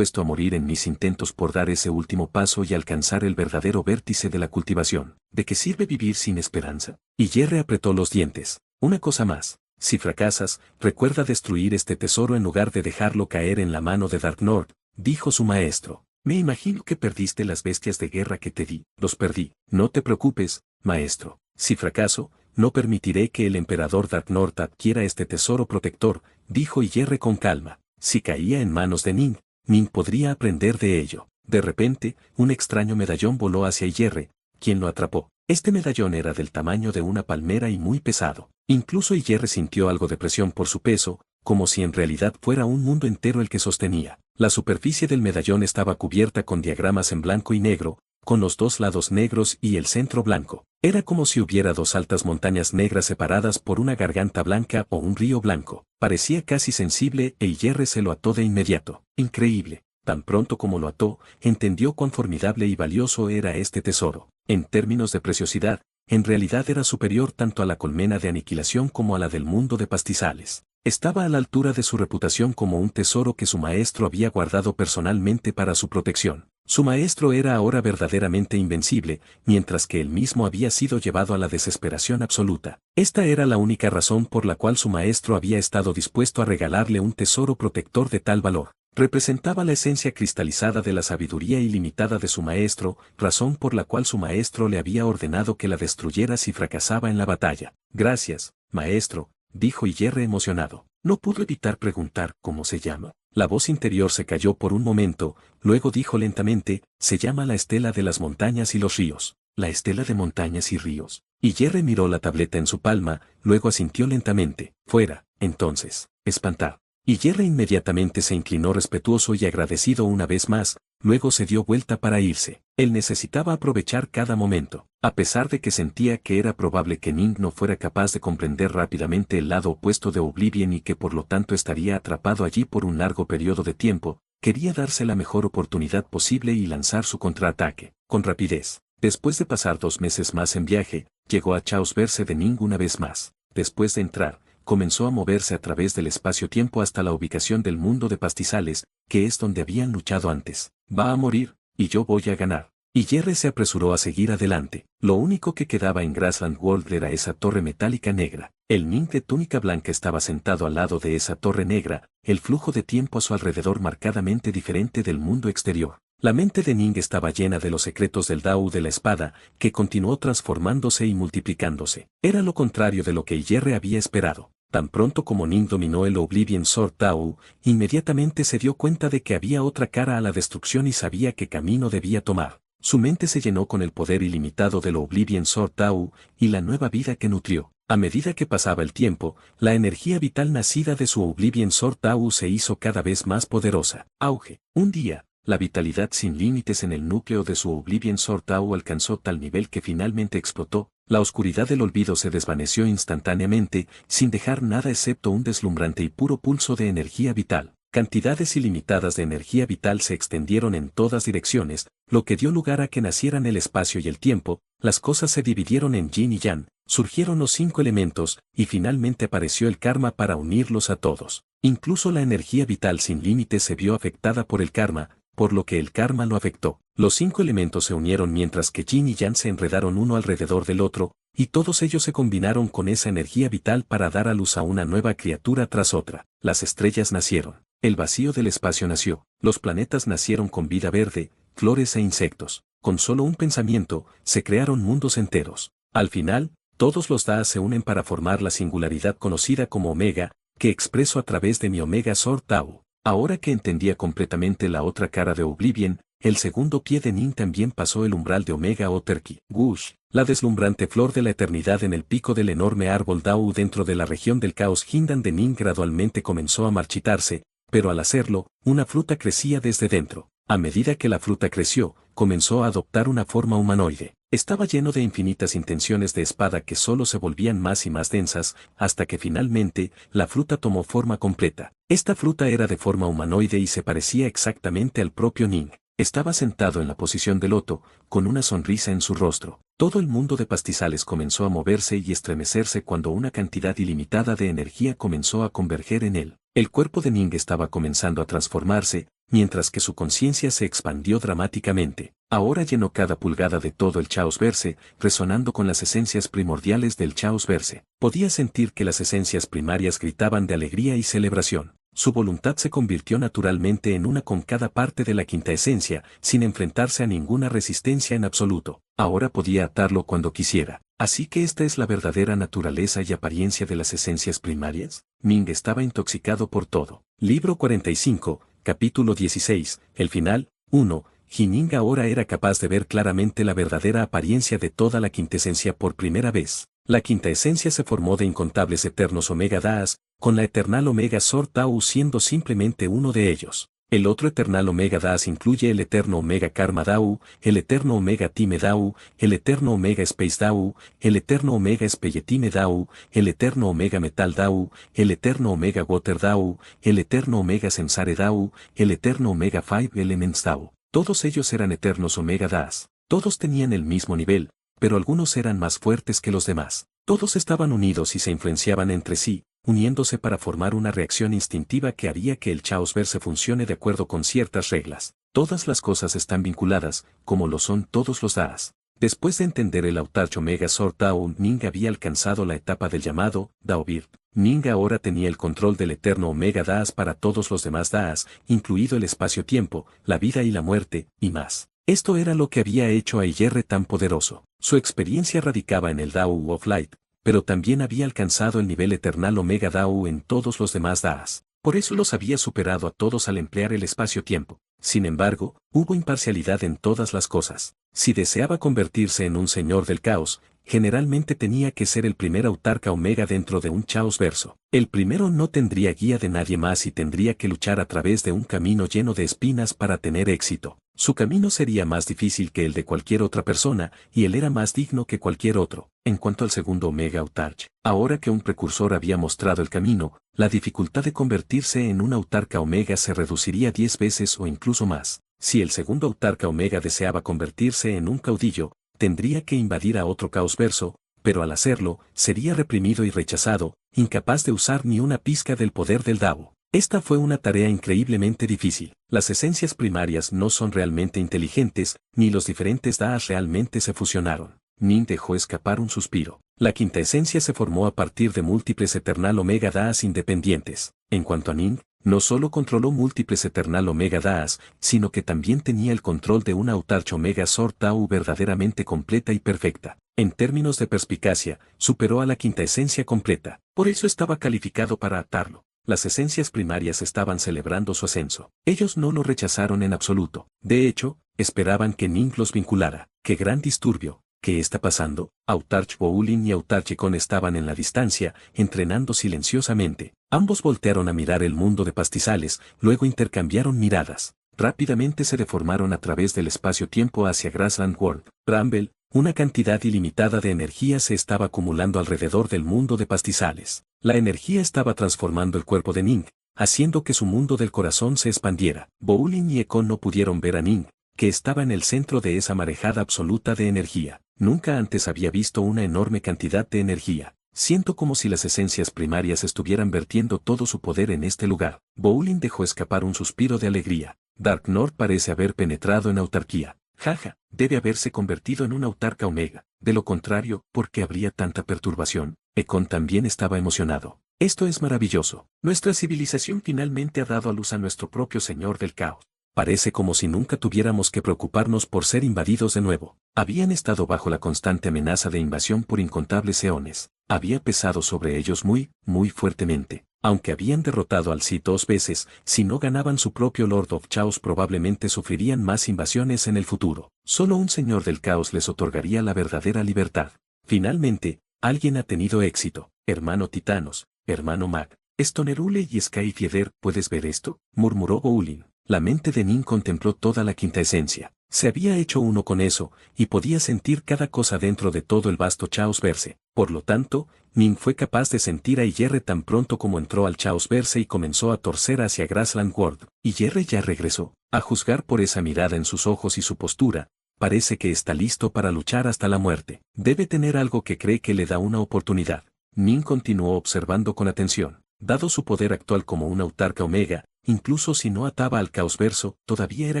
Speaker 1: a morir en mis intentos por dar ese último paso y alcanzar el verdadero vértice de la cultivación. ¿De qué sirve vivir sin esperanza? Y Yerre apretó los dientes. Una cosa más. Si fracasas, recuerda destruir este tesoro en lugar de dejarlo caer en la mano de Dark North, dijo su maestro. Me imagino que perdiste las bestias de guerra que te di. Los perdí. No te preocupes, maestro. Si fracaso, no permitiré que el emperador Dark North adquiera este tesoro protector, dijo Yerre con calma. Si caía en manos de Ning, Ning podría aprender de ello. De repente, un extraño medallón voló hacia Yerre, quien lo atrapó. Este medallón era del tamaño de una palmera y muy pesado. Incluso Yerre sintió algo de presión por su peso, como si en realidad fuera un mundo entero el que sostenía. La superficie del medallón estaba cubierta con diagramas en blanco y negro, con los 2 lados negros y el centro blanco. Era como si hubiera 2 altas montañas negras separadas por una garganta blanca o un río blanco. Parecía casi sensible e Yerre se lo ató de inmediato. Increíble. Tan pronto como lo ató, entendió cuán formidable y valioso era este tesoro. En términos de preciosidad, en realidad era superior tanto a la colmena de aniquilación como a la del mundo de pastizales. Estaba a la altura de su reputación como un tesoro que su maestro había guardado personalmente para su protección. Su maestro era ahora verdaderamente invencible, mientras que él mismo había sido llevado a la desesperación absoluta. Esta era la única razón por la cual su maestro había estado dispuesto a regalarle un tesoro protector de tal valor. Representaba la esencia cristalizada de la sabiduría ilimitada de su maestro, razón por la cual su maestro le había ordenado que la destruyera si fracasaba en la batalla. Gracias, maestro, dijo Ygirre emocionado. No pudo evitar preguntar cómo se llama. La voz interior se calló por un momento, luego dijo lentamente, se llama la estela de las montañas y los ríos. La estela de montañas y ríos. Ygirre miró la tableta en su palma, luego asintió lentamente. Fuera, entonces, espantar. Ygirre inmediatamente se inclinó respetuoso y agradecido una vez más, luego se dio vuelta para irse. Él necesitaba aprovechar cada momento. A pesar de que sentía que era probable que Ning no fuera capaz de comprender rápidamente el lado opuesto de Oblivion y que por lo tanto estaría atrapado allí por un largo periodo de tiempo, quería darse la mejor oportunidad posible y lanzar su contraataque, con rapidez. Después de pasar 2 meses más en viaje, llegó a Chaos verse de Ning una vez más. Después de entrar, comenzó a moverse a través del espacio-tiempo hasta la ubicación del mundo de pastizales, que es donde habían luchado antes. Va a morir, y yo voy a ganar. Ygirre se apresuró a seguir adelante. Lo único que quedaba en Grassland World era esa torre metálica negra. El Ning de túnica blanca estaba sentado al lado de esa torre negra, el flujo de tiempo a su alrededor marcadamente diferente del mundo exterior. La mente de Ning estaba llena de los secretos del Dao de la espada, que continuó transformándose y multiplicándose. Era lo contrario de lo que Ygirre había esperado. Tan pronto como Ning dominó el Oblivion Sword Dao, inmediatamente se dio cuenta de que había otra cara a la destrucción y sabía qué camino debía tomar. Su mente se llenó con el poder ilimitado del Oblivion Sword Dao y la nueva vida que nutrió. A medida que pasaba el tiempo, la energía vital nacida de su Oblivion Sword Dao se hizo cada vez más poderosa. Auge. Un día, la vitalidad sin límites en el núcleo de su Oblivion Sword Dao alcanzó tal nivel que finalmente explotó. La oscuridad del olvido se desvaneció instantáneamente, sin dejar nada excepto un deslumbrante y puro pulso de energía vital. Cantidades ilimitadas de energía vital se extendieron en todas direcciones, lo que dio lugar a que nacieran el espacio y el tiempo, las cosas se dividieron en yin y yang, surgieron los 5 elementos, y finalmente apareció el karma para unirlos a todos. Incluso la energía vital sin límites se vio afectada por el karma, por lo que el karma lo afectó. Los 5 elementos se unieron mientras que yin y yang se enredaron uno alrededor del otro, y todos ellos se combinaron con esa energía vital para dar a luz a una nueva criatura tras otra. Las estrellas nacieron. El vacío del espacio nació. Los planetas nacieron con vida verde, flores e insectos. Con solo un pensamiento, se crearon mundos enteros. Al final, todos los Daas se unen para formar la singularidad conocida como Omega, que expreso a través de mi Omega Sword Dao. Ahora que entendía completamente la otra cara de Oblivion, el segundo pie de Ning también pasó el umbral de Omega o Terki. Gush, la deslumbrante flor de la eternidad en el pico del enorme árbol Dao dentro de la región del caos Hindan de Ning gradualmente comenzó a marchitarse, pero al hacerlo, una fruta crecía desde dentro. A medida que la fruta creció, comenzó a adoptar una forma humanoide. Estaba lleno de infinitas intenciones de espada que solo se volvían más y más densas, hasta que finalmente, la fruta tomó forma completa. Esta fruta era de forma humanoide y se parecía exactamente al propio Ning. Estaba sentado en la posición de loto, con una sonrisa en su rostro. Todo el mundo de pastizales comenzó a moverse y estremecerse cuando una cantidad ilimitada de energía comenzó a converger en él. El cuerpo de Ning estaba comenzando a transformarse, mientras que su conciencia se expandió dramáticamente. Ahora llenó cada pulgada de todo el Chaos Verse, resonando con las esencias primordiales del Chaos Verse. Podía sentir que las esencias primarias gritaban de alegría y celebración. Su voluntad se convirtió naturalmente en una con cada parte de la quinta esencia, sin enfrentarse a ninguna resistencia en absoluto. Ahora podía atarlo cuando quisiera. Así que esta es la verdadera naturaleza y apariencia de las esencias primarias. Ning estaba intoxicado por todo. Libro 45, capítulo 16, el final, 1. Jining ahora era capaz de ver claramente la verdadera apariencia de toda la quintesencia por primera vez. La quinta esencia se formó de incontables eternos Omega Daas, con la eternal Omega Sword Dao siendo simplemente uno de ellos. El otro eternal Omega Daas incluye el eterno Omega Karma Dao, el eterno Omega Time Dao, el eterno Omega Space Dao, el eterno Omega Spelletime Dao, el eterno Omega Metal Dao, el eterno Omega Water Dao, el eterno Omega Sensare Dao, el eterno Omega Five Elements Dao. Todos ellos eran eternos Omega Daas. Todos tenían el mismo nivel, pero algunos eran más fuertes que los demás. Todos estaban unidos y se influenciaban entre sí, uniéndose para formar una reacción instintiva que haría que el Chaos Verse funcione de acuerdo con ciertas reglas. Todas las cosas están vinculadas, como lo son todos los Daas. Después de entender el Autarch Omega Sword Dao, Ning había alcanzado la etapa del llamado Daobird. Ning ahora tenía el control del eterno Omega Daas para todos los demás Daas, incluido el espacio-tiempo, la vida y la muerte, y más. Esto era lo que había hecho a Iyerre tan poderoso. Su experiencia radicaba en el Dao of Light, pero también había alcanzado el nivel eternal Omega Dao en todos los demás Daas. Por eso los había superado a todos al emplear el espacio-tiempo. Sin embargo, hubo imparcialidad en todas las cosas. Si deseaba convertirse en un señor del caos, generalmente tenía que ser el primer autarca Omega dentro de un Chaos verso. El primero no tendría guía de nadie más y tendría que luchar a través de un camino lleno de espinas para tener éxito. Su camino sería más difícil que el de cualquier otra persona, y él era más digno que cualquier otro. En cuanto al segundo Omega Autarch, ahora que un precursor había mostrado el camino, la dificultad de convertirse en un autarca Omega se reduciría 10 veces o incluso más. Si el segundo autarca Omega deseaba convertirse en un caudillo, tendría que invadir a otro caos verso, pero al hacerlo, sería reprimido y rechazado, incapaz de usar ni una pizca del poder del Dao. Esta fue una tarea increíblemente difícil. Las esencias primarias no son realmente inteligentes, ni los diferentes Daas realmente se fusionaron. Ning dejó escapar un suspiro. La quinta esencia se formó a partir de múltiples Eternal Omega Daas independientes. En cuanto a Ning, no solo controló múltiples Eternal Omega Daas, sino que también tenía el control de una Autarch Omega Sword Dao verdaderamente completa y perfecta. En términos de perspicacia, superó a la quinta esencia completa. Por eso estaba calificado para atarlo. Las esencias primarias estaban celebrando su ascenso. Ellos no lo rechazaron en absoluto. De hecho, esperaban que Ning los vinculara. ¡Qué gran disturbio! ¿Qué está pasando? Autarch Boulin y Autarch Econ estaban en la distancia, entrenando silenciosamente. Ambos voltearon a mirar el mundo de pastizales, luego intercambiaron miradas. Rápidamente se deformaron a través del espacio-tiempo hacia Grassland World. Bramble, una cantidad ilimitada de energía se estaba acumulando alrededor del mundo de pastizales. La energía estaba transformando el cuerpo de Ning, haciendo que su mundo del corazón se expandiera. Boulin y Econ no pudieron ver a Ning, que estaba en el centro de esa marejada absoluta de energía. Nunca antes había visto una enorme cantidad de energía. Siento como si las esencias primarias estuvieran vertiendo todo su poder en este lugar. Boulin dejó escapar un suspiro de alegría. Dark North parece haber penetrado en autarquía. Jaja, debe haberse convertido en una autarca Omega. De lo contrario, ¿por qué habría tanta perturbación? Econ también estaba emocionado. Esto es maravilloso. Nuestra civilización finalmente ha dado a luz a nuestro propio Señor del Caos. Parece como si nunca tuviéramos que preocuparnos por ser invadidos de nuevo. Habían estado bajo la constante amenaza de invasión por incontables eones. Había pesado sobre ellos muy fuertemente. Aunque habían derrotado al Sith 2 veces, si no ganaban su propio Lord of Chaos probablemente sufrirían más invasiones en el futuro. Solo un Señor del Caos les otorgaría la verdadera libertad. Finalmente, alguien ha tenido éxito. Hermano Titanos, hermano Mag, Stonerule y Skyfeather, ¿puedes ver esto? Murmuró Boulin. La mente de Ning contempló toda la quinta esencia. Se había hecho uno con eso, y podía sentir cada cosa dentro de todo el vasto Chaos Verse. Por lo tanto, Ning fue capaz de sentir a Iyerre tan pronto como entró al Chaos Verse y comenzó a torcer hacia Grassland World. Iyerre ya regresó. A juzgar por esa mirada en sus ojos y su postura, parece que está listo para luchar hasta la muerte. Debe tener algo que cree que le da una oportunidad. Ning continuó observando con atención. Dado su poder actual como un autarca Omega, incluso si no ataba al Caos Verso, todavía era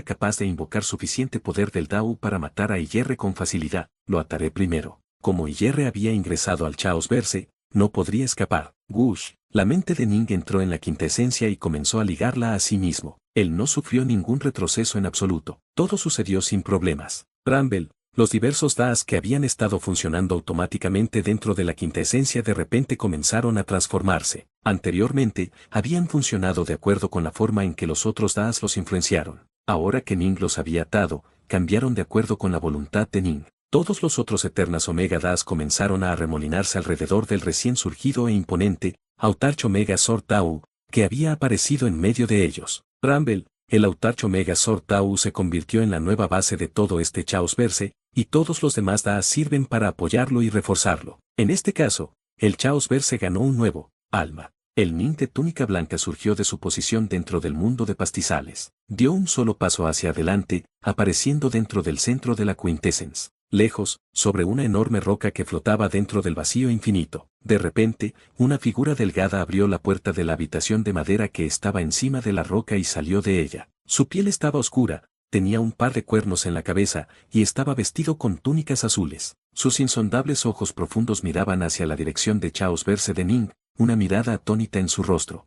Speaker 1: capaz de invocar suficiente poder del Dao para matar a Iyerre con facilidad. Lo ataré primero. Como Iyerre había ingresado al Chaos Verse, no podría escapar. Gush. La mente de Ning entró en la quinta esencia y comenzó a ligarla a sí mismo. Él no sufrió ningún retroceso en absoluto. Todo sucedió sin problemas. Bramble. Los diversos Daas que habían estado funcionando automáticamente dentro de la quinta esencia de repente comenzaron a transformarse. Anteriormente, habían funcionado de acuerdo con la forma en que los otros Daas los influenciaron. Ahora que Ning los había atado, cambiaron de acuerdo con la voluntad de Ning. Todos los otros Eternas Omega Daas comenzaron a arremolinarse alrededor del recién surgido e imponente Autarch Omega Sword Dao, que había aparecido en medio de ellos. Bramble. El Autarch Omega Sword Dao se convirtió en la nueva base de todo este Chaos Verse, y todos los demás Daas sirven para apoyarlo y reforzarlo. En este caso, el Chaos Verse ganó un nuevo alma. El Ning de túnica blanca surgió de su posición dentro del mundo de pastizales. Dio un solo paso hacia adelante, apareciendo dentro del centro de la Quintessence. Lejos, sobre una enorme roca que flotaba dentro del vacío infinito. De repente, una figura delgada abrió la puerta de la habitación de madera que estaba encima de la roca y salió de ella. Su piel estaba oscura, tenía un par de cuernos en la cabeza, y estaba vestido con túnicas azules. Sus insondables ojos profundos miraban hacia la dirección de Chaos Verse de Ning, una mirada atónita en su rostro.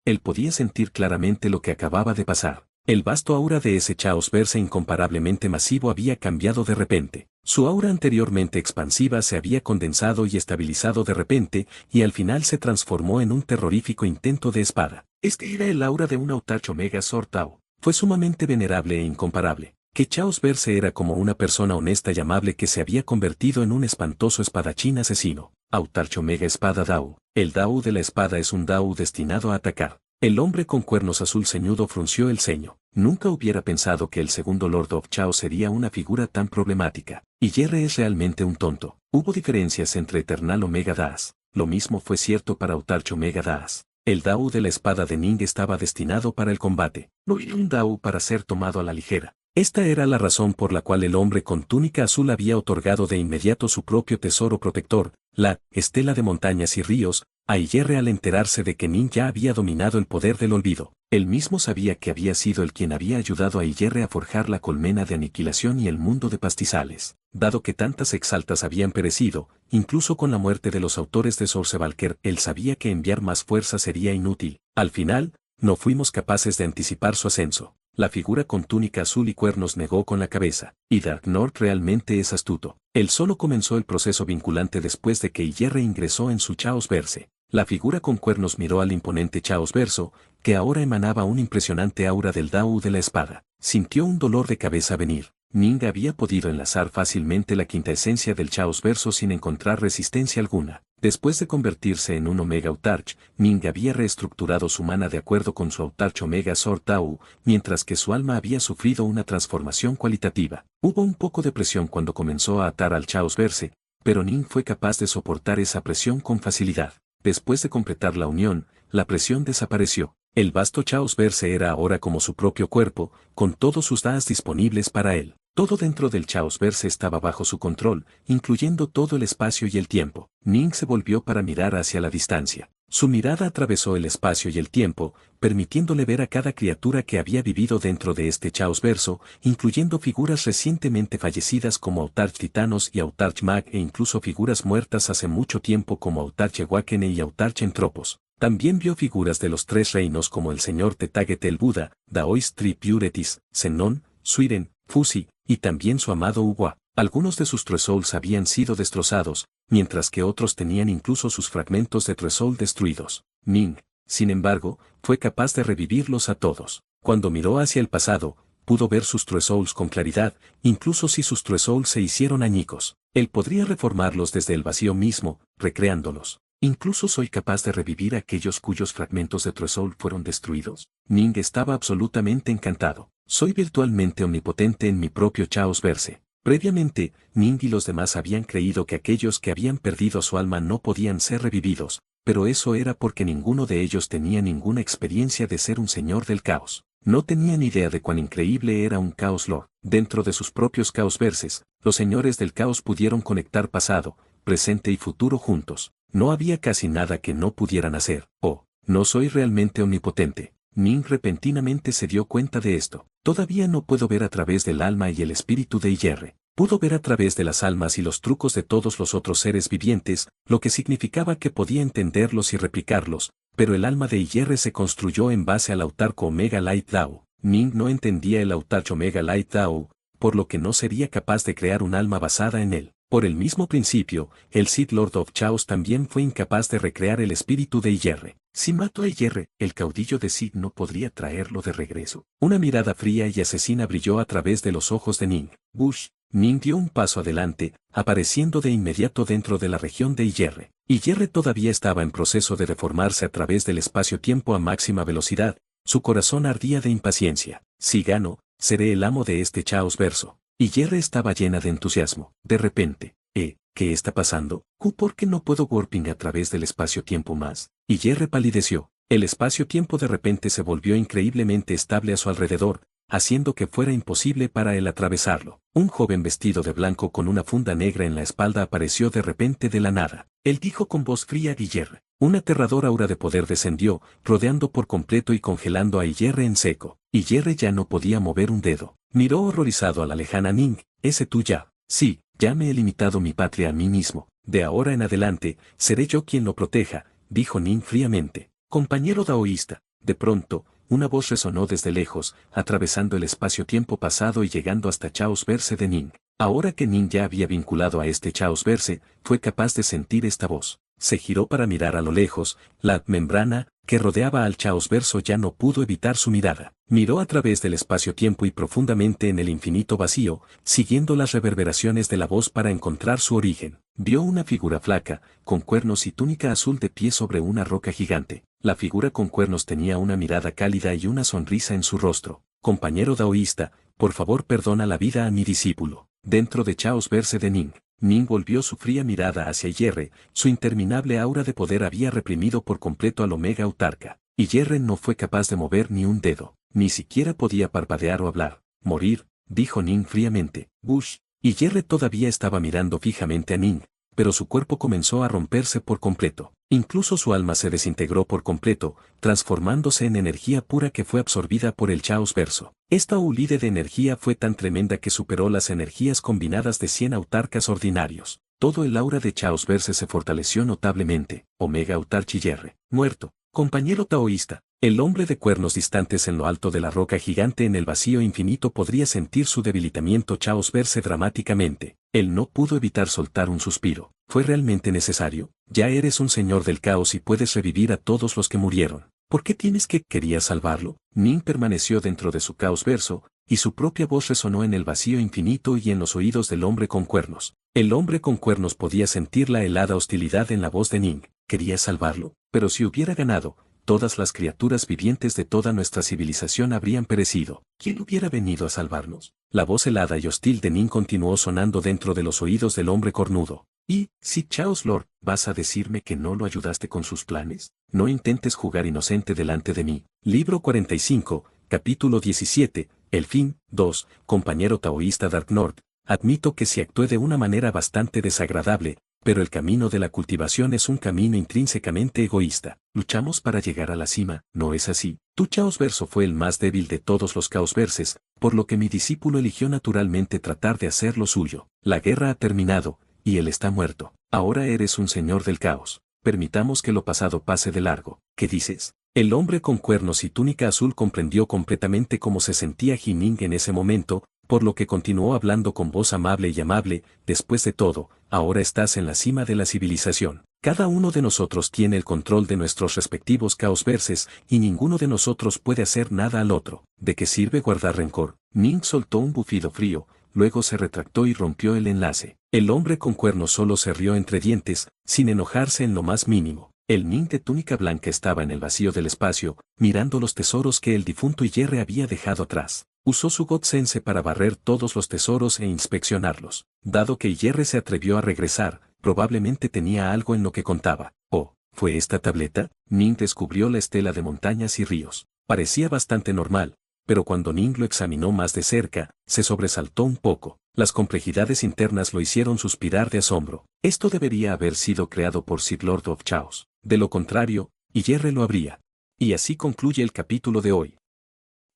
Speaker 1: Él podía sentir claramente lo que acababa de pasar. El vasto aura de ese Chaos Verse incomparablemente masivo había cambiado de repente. Su aura anteriormente expansiva se había condensado y estabilizado de repente, y al final se transformó en un terrorífico intento de espada. Este era el aura de un Autarch Omega Sword Tao. Fue sumamente venerable e incomparable. Que Chaos Verse era como una persona honesta y amable que se había convertido en un espantoso espadachín asesino. Autarch Omega Espada Dao. El Dao de la espada es un Dao destinado a atacar. El hombre con cuernos azul ceñudo frunció el ceño. Nunca hubiera pensado que el segundo Lord of Chaos sería una figura tan problemática. Y Yerre es realmente un tonto. Hubo diferencias entre Eternal Omega Das. Lo mismo fue cierto para Autarch Omega Das. El Dao de la espada de Ning estaba destinado para el combate. No era un Dao para ser tomado a la ligera. Esta era la razón por la cual el hombre con túnica azul había otorgado de inmediato su propio tesoro protector, la estela de montañas y ríos, a Yerre al enterarse de que Ning ya había dominado el poder del olvido. Él mismo sabía que había sido el quien había ayudado a Yerre a forjar la colmena de aniquilación y el mundo de pastizales. Dado que tantas exaltas habían perecido, incluso con la muerte de los autores de Sorcevalker, él sabía que enviar más fuerza sería inútil. Al final, no fuimos capaces de anticipar su ascenso. La figura con túnica azul y cuernos negó con la cabeza, y Dark North realmente es astuto. Él solo comenzó el proceso vinculante después de que Yerre ingresó en su Chaos Verse. La figura con cuernos miró al imponente Chaos Verso, que ahora emanaba un impresionante aura del Dao de la espada. Sintió un dolor de cabeza venir. Ning había podido enlazar fácilmente la quinta esencia del Chaos Verso sin encontrar resistencia alguna. Después de convertirse en un Omega Autarch, Ning había reestructurado su mana de acuerdo con su Autarch Omega Sword Tao, mientras que su alma había sufrido una transformación cualitativa. Hubo un poco de presión cuando comenzó a atar al Chaos Verse, pero Ning fue capaz de soportar esa presión con facilidad. Después de completar la unión, la presión desapareció. El vasto Chaos Verse era ahora como su propio cuerpo, con todos sus daas disponibles para él. Todo dentro del Chaos Verse estaba bajo su control, incluyendo todo el espacio y el tiempo. Ning se volvió para mirar hacia la distancia. Su mirada atravesó el espacio y el tiempo, permitiéndole ver a cada criatura que había vivido dentro de este Chaos Verso, incluyendo figuras recientemente fallecidas como Autarch Titanos y Autarch Mag e incluso figuras muertas hace mucho tiempo como Autarch Ewakene y Autarch Entropos. También vio figuras de los tres reinos como el señor Tetaget el Buda, Daoist Tripuretis, Zenon, Suiren, Fusi, y también su amado Uwa. Algunos de sus Treasouls habían sido destrozados, mientras que otros tenían incluso sus fragmentos de Treasoul destruidos. Ning, sin embargo, fue capaz de revivirlos a todos. Cuando miró hacia el pasado, pudo ver sus Treasouls con claridad, incluso si sus Treasouls se hicieron añicos. Él podría reformarlos desde el vacío mismo, recreándolos. Incluso soy capaz de revivir aquellos cuyos fragmentos de Treasoul fueron destruidos. Ning estaba absolutamente encantado. Soy virtualmente omnipotente en mi propio Chaos Verse. Previamente, Ning y los demás habían creído que aquellos que habían perdido su alma no podían ser revividos, pero eso era porque ninguno de ellos tenía ninguna experiencia de ser un señor del caos. No tenían idea de cuán increíble era un Chaos Lord. Dentro de sus propios Chaos Verses, los señores del caos pudieron conectar pasado, presente y futuro juntos. No había casi nada que no pudieran hacer. Oh, no soy realmente omnipotente. Ning repentinamente se dio cuenta de esto. Todavía no puedo ver a través del alma y el espíritu de Yerre. Pudo ver a través de las almas y los trucos de todos los otros seres vivientes, lo que significaba que podía entenderlos y replicarlos, pero el alma de Yerre se construyó en base al Autarco Omega Light Dao. Ning no entendía el Autarco Omega Light Dao, por lo que no sería capaz de crear un alma basada en él. Por el mismo principio, el Sith Lord of Chaos también fue incapaz de recrear el espíritu de Yerre. Si mato a Yerre, el caudillo de Sith no podría traerlo de regreso. Una mirada fría y asesina brilló a través de los ojos de Ning. Bush. Ning dio un paso adelante, apareciendo de inmediato dentro de la región de Yerre. Yerre todavía estaba en proceso de deformarse a través del espacio-tiempo a máxima velocidad. Su corazón ardía de impaciencia. Si gano, seré el amo de este Chaos Verso. Yerre estaba llena de entusiasmo. De repente, ¿qué está pasando? ¿Por qué no puedo warping a través del espacio-tiempo más? Yerre palideció. El espacio-tiempo de repente se volvió increíblemente estable a su alrededor, haciendo que fuera imposible para él atravesarlo. Un joven vestido de blanco con una funda negra en la espalda apareció de repente de la nada. Él dijo con voz fría a Yerre. Una aterradora aura de poder descendió, rodeando por completo y congelando a Yerre en seco. Yerre ya no podía mover un dedo. Miró horrorizado a la lejana Ning. ¿Ese tú ya? Sí, ya me he limitado mi patria a mí mismo. De ahora en adelante, seré yo quien lo proteja, dijo Ning fríamente. Compañero taoísta. De pronto, una voz resonó desde lejos, atravesando el espacio-tiempo pasado y llegando hasta Chaos Verse de Ning. Ahora que Ning ya había vinculado a este Chaos Verse, fue capaz de sentir esta voz. Se giró para mirar a lo lejos, la membrana que rodeaba al Chaos Verso ya no pudo evitar su mirada. Miró a través del espacio-tiempo y profundamente en el infinito vacío, siguiendo las reverberaciones de la voz para encontrar su origen. Vio una figura flaca, con cuernos y túnica azul de pie sobre una roca gigante. La figura con cuernos tenía una mirada cálida y una sonrisa en su rostro. Compañero taoísta, por favor perdona la vida a mi discípulo. Dentro de Chaos Verse de Ning, Ning volvió su fría mirada hacia Yerre, su interminable aura de poder había reprimido por completo al Omega Autarca, y Yerre no fue capaz de mover ni un dedo, ni siquiera podía parpadear o hablar. Morir, dijo Ning fríamente. Bush, y Yerre todavía estaba mirando fijamente a Ning, pero su cuerpo comenzó a romperse por completo. Incluso su alma se desintegró por completo, transformándose en energía pura que fue absorbida por el Chaos Verso. Esta ulide de energía fue tan tremenda que superó las energías combinadas de 100 autarcas ordinarios. Todo el aura de Chaos Verse se fortaleció notablemente. Omega Autarchi Yerre, muerto. Compañero taoísta, el hombre de cuernos distantes en lo alto de la roca gigante en el vacío infinito podría sentir su debilitamiento Chaos Verse dramáticamente. Él no pudo evitar soltar un suspiro. ¿Fue realmente necesario? Ya eres un señor del caos y puedes revivir a todos los que murieron. ¿Por qué tienes que quería salvarlo? Ning permaneció dentro de su Chaos Verso, y su propia voz resonó en el vacío infinito y en los oídos del hombre con cuernos. El hombre con cuernos podía sentir la helada hostilidad en la voz de Ning. Quería salvarlo, pero si hubiera ganado, todas las criaturas vivientes de toda nuestra civilización habrían perecido. ¿Quién hubiera venido a salvarnos? La voz helada y hostil de Ning continuó sonando dentro de los oídos del hombre cornudo. Y, si Chaos Lord, ¿vas a decirme que no lo ayudaste con sus planes? No intentes jugar inocente delante de mí. Libro 45, capítulo 17, el fin. 2. Compañero taoísta Dark North, admito que si actué de una manera bastante desagradable, pero el camino de la cultivación es un camino intrínsecamente egoísta. Luchamos para llegar a la cima, ¿no es así? Tu Chaos Verso fue el más débil de todos los Chaos Verses, por lo que mi discípulo eligió naturalmente tratar de hacer lo suyo. La guerra ha terminado, y él está muerto. Ahora eres un señor del caos. Permitamos que lo pasado pase de largo. ¿Qué dices? El hombre con cuernos y túnica azul comprendió completamente cómo se sentía Jining en ese momento, por lo que continuó hablando con voz amable y amable. Después de todo, ahora estás en la cima de la civilización. Cada uno de nosotros tiene el control de nuestros respectivos Chaos Verses, y ninguno de nosotros puede hacer nada al otro. ¿De qué sirve guardar rencor? Ning soltó un bufido frío, luego se retractó y rompió el enlace. El hombre con cuernos solo se rió entre dientes, sin enojarse en lo más mínimo. El Ning de túnica blanca estaba en el vacío del espacio, mirando los tesoros que el difunto Yerre había dejado atrás. Usó su God Sense para barrer todos los tesoros e inspeccionarlos. Dado que Yerre se atrevió a regresar, probablemente tenía algo en lo que contaba. Oh, ¿fue esta tableta? Ning descubrió la estela de montañas y ríos. Parecía bastante normal, pero cuando Ning lo examinó más de cerca, se sobresaltó un poco. Las complejidades internas lo hicieron suspirar de asombro. Esto debería haber sido creado por Sith Lord of Chaos. De lo contrario, Yerre lo habría. Y así concluye el capítulo de hoy.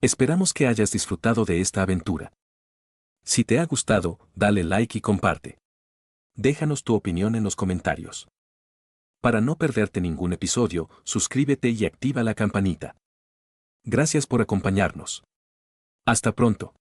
Speaker 1: Esperamos que hayas disfrutado de esta aventura. Si te ha gustado, dale like y comparte. Déjanos tu opinión en los comentarios. Para no perderte ningún episodio, suscríbete y activa la campanita. Gracias por acompañarnos. Hasta pronto.